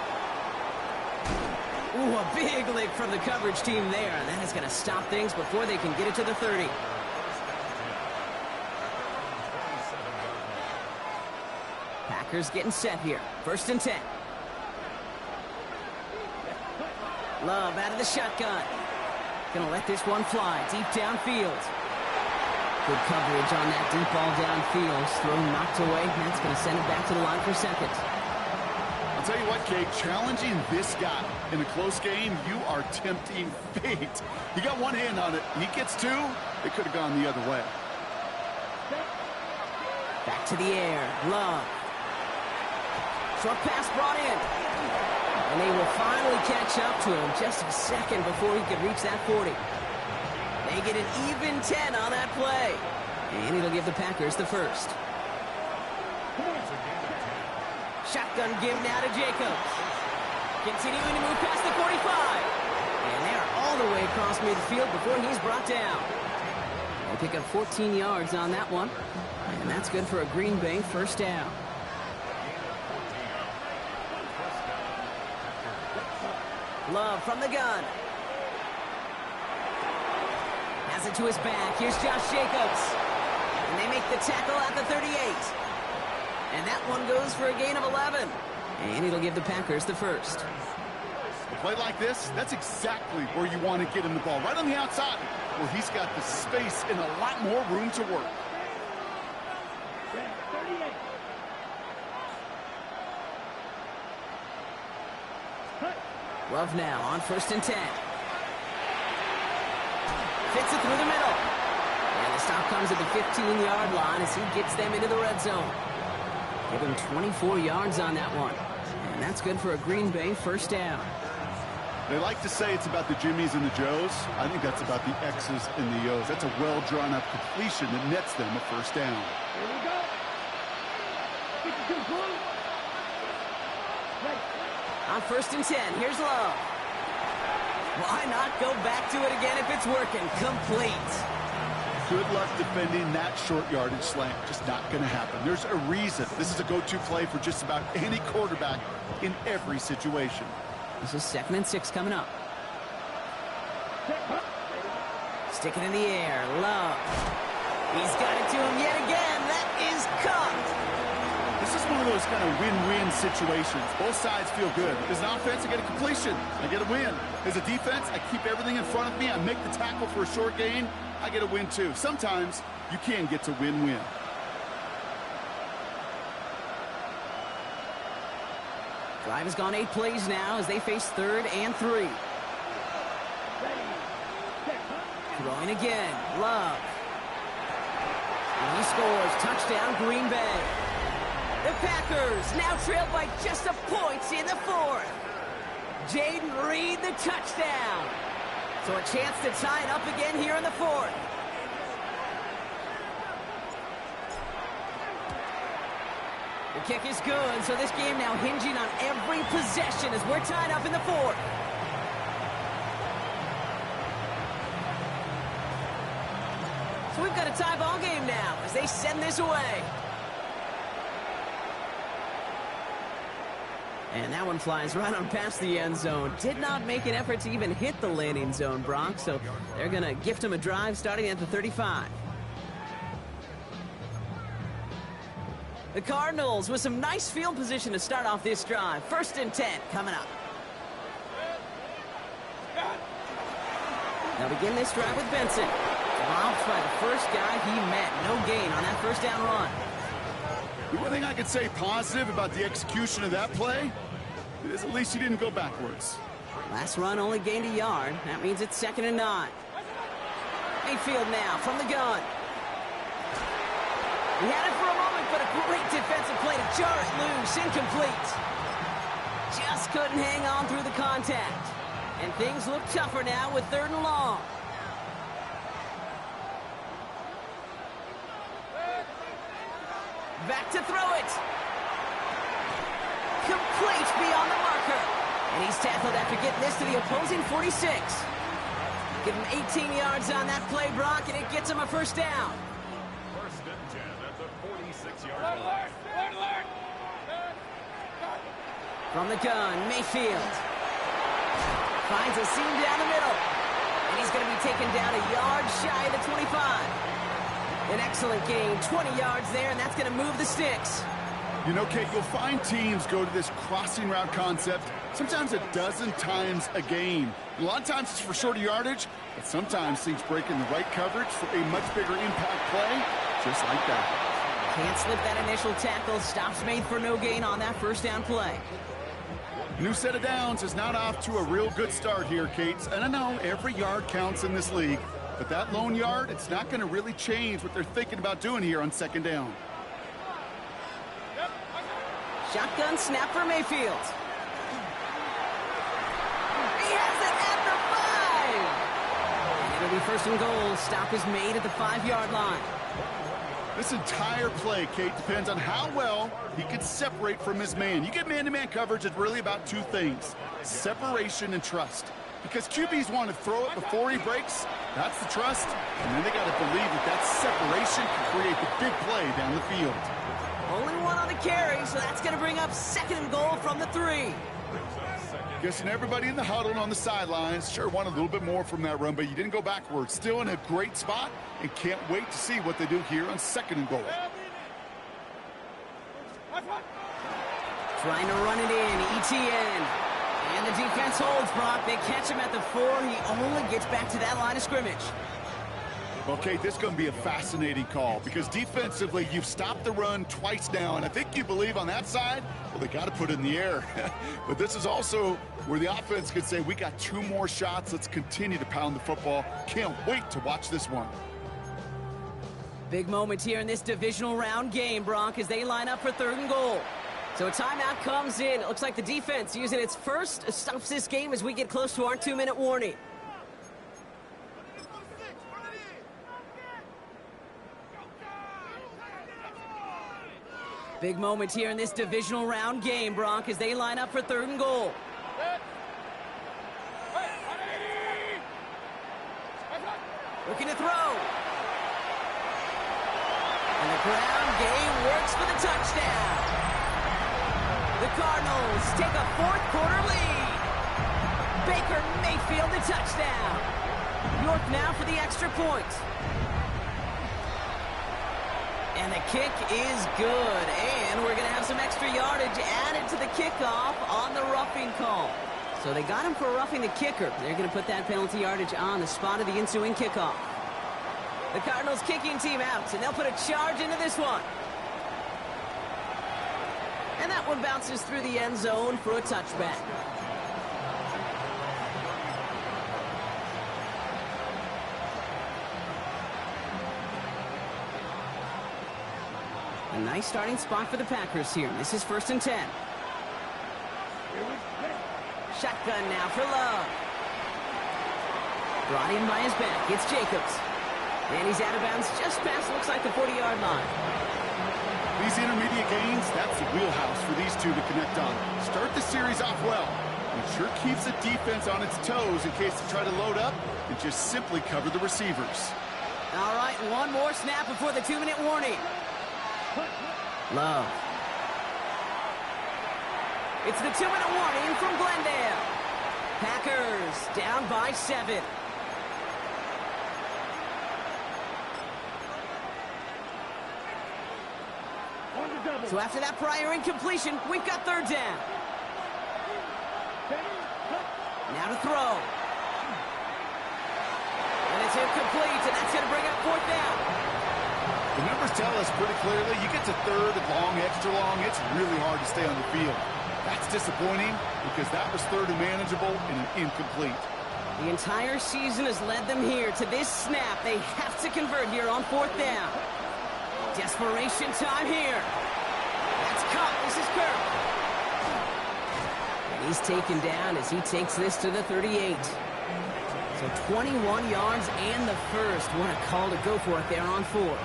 Ooh, a big lick from the coverage team there. And that is going to stop things before they can get it to the 30. Packers getting set here. 1st and 10. Love out of the shotgun. Gonna let this one fly deep downfield. Good coverage on that deep ball downfield. Throw knocked away. That's gonna send it back to the line for 2nd. I'll tell you what, Kate, challenging this guy in a close game, you are tempting fate. He got one hand on it. He gets 2. It could have gone the other way. Back to the air. Love. Short pass brought in. And they will finally catch up to him just a second before he could reach that 40. They get an even 10 on that play. And it'll give the Packers the 1st. Shotgun give now to Jacobs. Continuing to move past the 45. And they're all the way across midfield before he's brought down. They pick up 14 yards on that one. And that's good for a Green Bay 1st down. Love from the gun. Has it to his back. Here's Josh Jacobs. And they make the tackle at the 38. And that one goes for a gain of 11. And it'll give the Packers the 1st. A play like this, that's exactly where you want to get him the ball. Right on the outside, where he's got the space and a lot more room to work. Love now on 1st and 10. Fits it through the middle. And the stop comes at the 15-yard line as he gets them into the red zone. Give him 24 yards on that one. And that's good for a Green Bay 1st down. They like to say it's about the Jimmies and the Joes. I think that's about the X's and the O's. That's a well-drawn-up completion that nets them a 1st down. Here we go. 52 blue. Ready. On 1st and 10, here's Love. Why not go back to it again if it's working? Complete. Good luck defending that short yardage slant. Just not going to happen. There's a reason. This is a go-to play for just about any quarterback in every situation. This is 2nd and 6 coming up. Stick it in the air. Love. He's got it to him yet again. That is caught. This is one of those kind of win-win situations. Both sides feel good. As an offense, I get a completion. I get a win. As a defense, I keep everything in front of me. I make the tackle for a short gain. I get a win, too. Sometimes you can get to win-win. Drive has gone 8 plays now as they face 3rd and 3. Throwing again. Love. And he scores. Touchdown, Green Bay. The Packers now trail by just a point in the 4th. Jaden Reed the touchdown. So a chance to tie it up again here in the 4th. The kick is good, so this game now hinging on every possession as we're tied up in the 4th. So we've got a tie ball game now as they send this away. And that one flies right on past the end zone. Did not make an effort to even hit the landing zone, Brock. So they're going to gift him a drive starting at the 35. The Cardinals with some nice field position to start off this drive. 1st and 10 coming up. They'll begin this drive with Benson. Dropped by the first guy he met. No gain on that 1st down run. The one thing I could say positive about the execution of that play is at least he didn't go backwards. Last run only gained a yard. That means it's 2nd and 9. Mayfield now from the gun. He had it for a moment, but a great defensive play to jar it loose. Incomplete. Just couldn't hang on through the contact. And things look tougher now with 3rd and long. Back to throw it. Complete beyond the marker. And he's tackled after getting this to the opposing 46. Give him 18 yards on that play, Brock, and it gets him a 1st down. 1st and 10 at the 46-yard line. From the gun, Mayfield. Finds a seam down the middle. And he's going to be taken down a yard shy of the 25. An excellent gain, 20 yards there, and that's going to move the sticks. You know, Kate, you'll find teams go to this crossing route concept sometimes a dozen times a game. A lot of times it's for shorter yardage, but sometimes teams break in the right coverage for a much bigger impact play, just like that. Can't slip that initial tackle. Stops made for no gain on that first down play. New set of downs is not off to a real good start here, Kate. And I know every yard counts in this league, but that lone yard, it's not going to really change what they're thinking about doing here on second down. Shotgun snap for Mayfield. He has it at the 5. And it'll be first and goal. Stop is made at the 5-yard line. This entire play, Kate, depends on how well he can separate from his man. You get man-to-man coverage, it's really about two things: separation and trust. Because QBs want to throw it before he breaks, that's the trust, and then they got to believe that that separation can create the big play down the field. Only one on the carry, so that's going to bring up second and goal from the 3. Guessing everybody in the huddle and on the sidelines sure want a little bit more from that run, but you didn't go backwards. Still in a great spot, and can't wait to see what they do here on second and goal. Trying to run it in, ETN. And the defense holds, Brock. They catch him at the 4. He only gets back to that line of scrimmage. Okay, this is going to be a fascinating call because defensively, you've stopped the run twice now, and I think you believe on that side, well, they got to put it in the air. But this is also where the offense could say, we got 2 more shots. Let's continue to pound the football. Can't wait to watch this one. Big moment here in this divisional round game, Brock, as they line up for third and goal. So a timeout comes in. It looks like the defense using its first stops this game as we get close to our 2-minute warning. Big moment here in this divisional round game, Brock, as they line up for third and goal. Looking to throw. And the ground game works for the touchdown. The Cardinals take a fourth-quarter lead. Baker Mayfield the touchdown. York now for the extra point. And the kick is good. And we're going to have some extra yardage added to the kickoff on the roughing call. So they got him for roughing the kicker. They're going to put that penalty yardage on the spot of the ensuing kickoff. The Cardinals kicking team out, and they'll put a charge into this one. And that one bounces through the end zone for a touchback. A nice starting spot for the Packers here. This is 1st and 10. Shotgun now for Love. Brought in by his back. It's Jacobs. And he's out of bounds just past, looks like, the 40-yard line. These intermediate gains, that's the wheelhouse for these two to connect on. Start the series off well. It sure keeps the defense on its toes in case they try to load up and just simply cover the receivers. All right, one more snap before the 2-minute warning. Love. It's the 2-minute warning from Glendale. Packers down by 7. So after that prior incompletion, we've got third down. Now to throw. And it's incomplete, and that's going to bring up fourth down. The numbers tell us pretty clearly, you get to third and long, extra long, it's really hard to stay on the field. That's disappointing because that was third and manageable and an incomplete. The entire season has led them here to this snap. They have to convert here on fourth down. Desperation time here. That's caught. This is Kirk. And he's taken down as he takes this to the 38. So 21 yards and the first. What a call to go for it there on 4.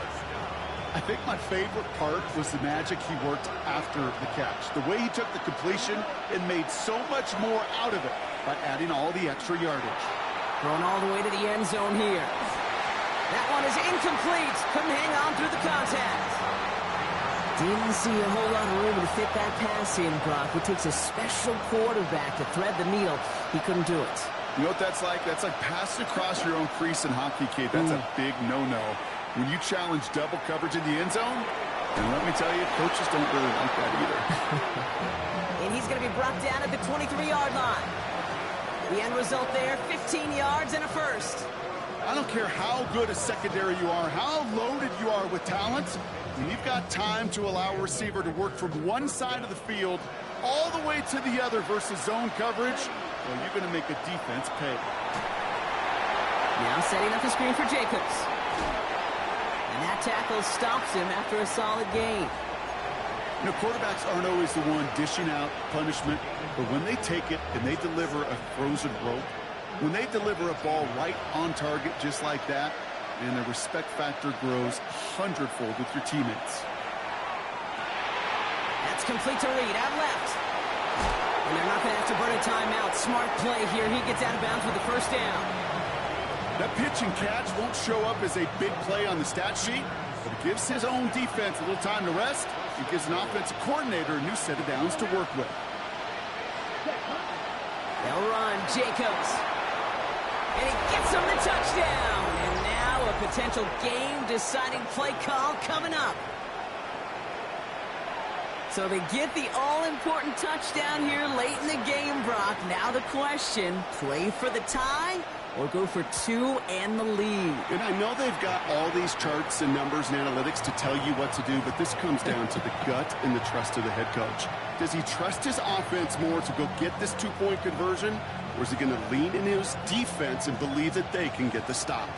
I think my favorite part was the magic he worked after the catch. The way he took the completion and made so much more out of it by adding all the extra yardage. Thrown all the way to the end zone here. That one is incomplete. Couldn't hang on through the contact. Didn't see a whole lot of room to fit that pass in, Brock. It takes a special quarterback to thread the needle. He couldn't do it. You know what that's like? That's like passing across your own crease in hockey, Kate. That's a big no-no. When you challenge double coverage in the end zone, and let me tell you, coaches don't really like that either. And he's going to be brought down at the 23-yard line. The end result there, 15 yards and a first. I don't care how good a secondary you are, how loaded you are with talent, when you've got time to allow a receiver to work from one side of the field all the way to the other versus zone coverage, well, you're going to make a defense pay. Now setting up the screen for Jacobs. And that tackle stops him after a solid gain. You know, quarterbacks aren't always the one dishing out punishment, but when they take it and they deliver a frozen rope, when they deliver a ball right on target just like that, and the respect factor grows hundredfold with your teammates. That's complete to Reed, out left. And they're not going to have to burn a timeout. Smart play here. He gets out of bounds with the first down. That pitch and catch won't show up as a big play on the stat sheet, but it gives his own defense a little time to rest. It gives an offensive coordinator a new set of downs to work with. They'll run. Jacobs. And he gets him the touchdown. And now a potential game-deciding play call coming up. So they get the all-important touchdown here late in the game, Brock. Now the question, play for the tie or go for two and the lead? And I know they've got all these charts and numbers and analytics to tell you what to do, but this comes down to the gut and the trust of the head coach. Does he trust his offense more to go get this two-point conversion, or is he going to lean in his defense and believe that they can get the stop?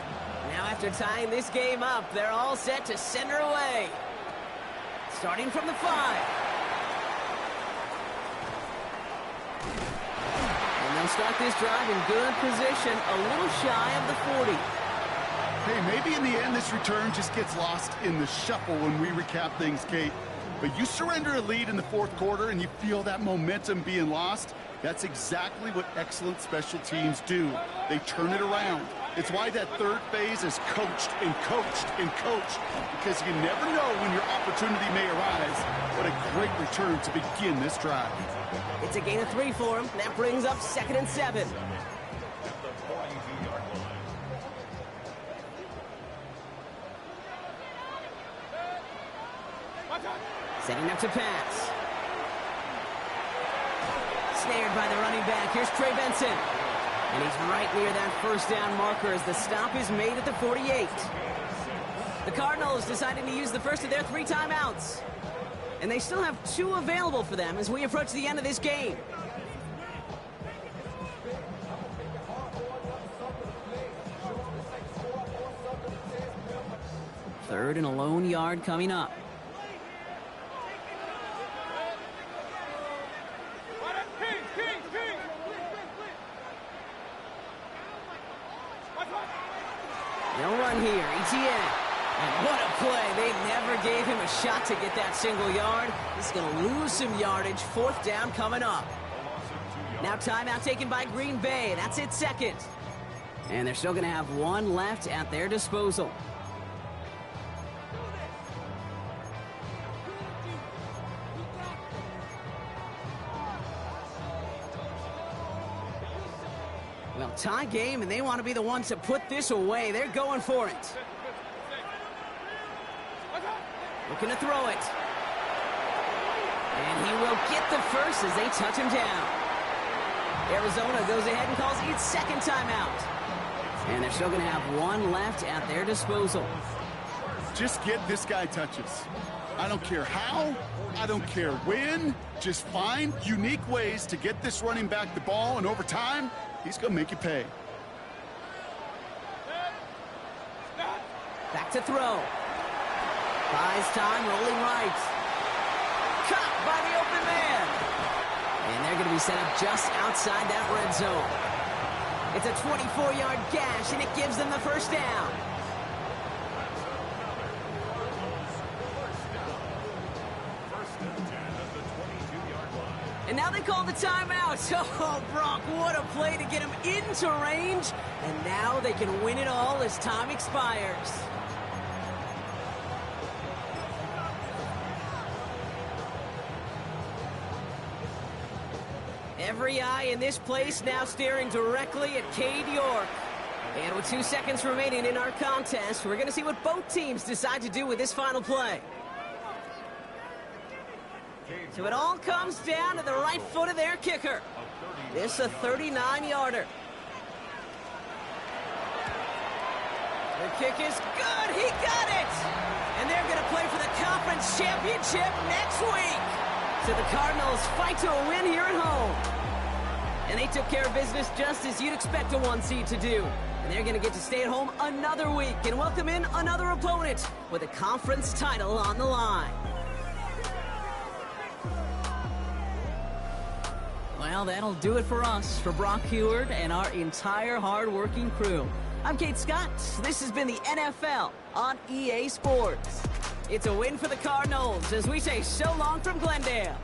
Now after tying this game up, they're all set to send her away. Starting from the 5. And they'll start this drive in good position, a little shy of the 40. Hey, maybe in the end this return just gets lost in the shuffle when we recap things, Kate. But you surrender a lead in the fourth quarter and you feel that momentum being lost. That's exactly what excellent special teams do. They turn it around. It's why that third phase is coached and coached and coached, because you never know when your opportunity may arise. What a great return to begin this drive. It's a gain of 3 for him. That brings up 2nd and 7. Setting up to pass. Snared by the running back. Here's Trey Benson. And he's right near that first down marker as the stop is made at the 48. The Cardinals deciding to use the first of their 3 timeouts. And they still have 2 available for them as we approach the end of this game. Third and a lone yard coming up. They'll run here, ETN. And what a play. They never gave him a shot to get that single yard. He's going to lose some yardage. 4th down coming up. Now timeout taken by Green Bay. That's its 2nd. And they're still going to have 1 left at their disposal. Well, tie game, and they want to be the ones to put this away. They're going for it. Looking to throw it. And he will get the first as they touch him down. Arizona goes ahead and calls its 2nd timeout. And they're still going to have 1 left at their disposal. Just get this guy touches. I don't care how, I don't care when. Just find unique ways to get this running back the ball, and over time, he's going to make you pay. Back to throw. Buys time, rolling right. Caught by the open man. And they're going to be set up just outside that red zone. It's a 24-yard gash, and it gives them the first down. And now they call the timeout. Oh, Brock, what a play to get him into range. And now they can win it all as time expires. Every eye in this place now staring directly at Cade York. And with 2 seconds remaining in our contest, we're going to see what both teams decide to do with this final play. So it all comes down to the right foot of their kicker. This a 39-yarder. The kick is good. He got it. And they're going to play for the conference championship next week. So the Cardinals fight to a win here at home. And they took care of business just as you'd expect a 1 seed to do. And they're going to get to stay at home another week and welcome in another opponent with a conference title on the line. Well, that'll do it for us, for Brock Heward and our entire hard-working crew. I'm Kate Scott. This has been the NFL on EA Sports. It's a win for the Cardinals as we say so long from Glendale.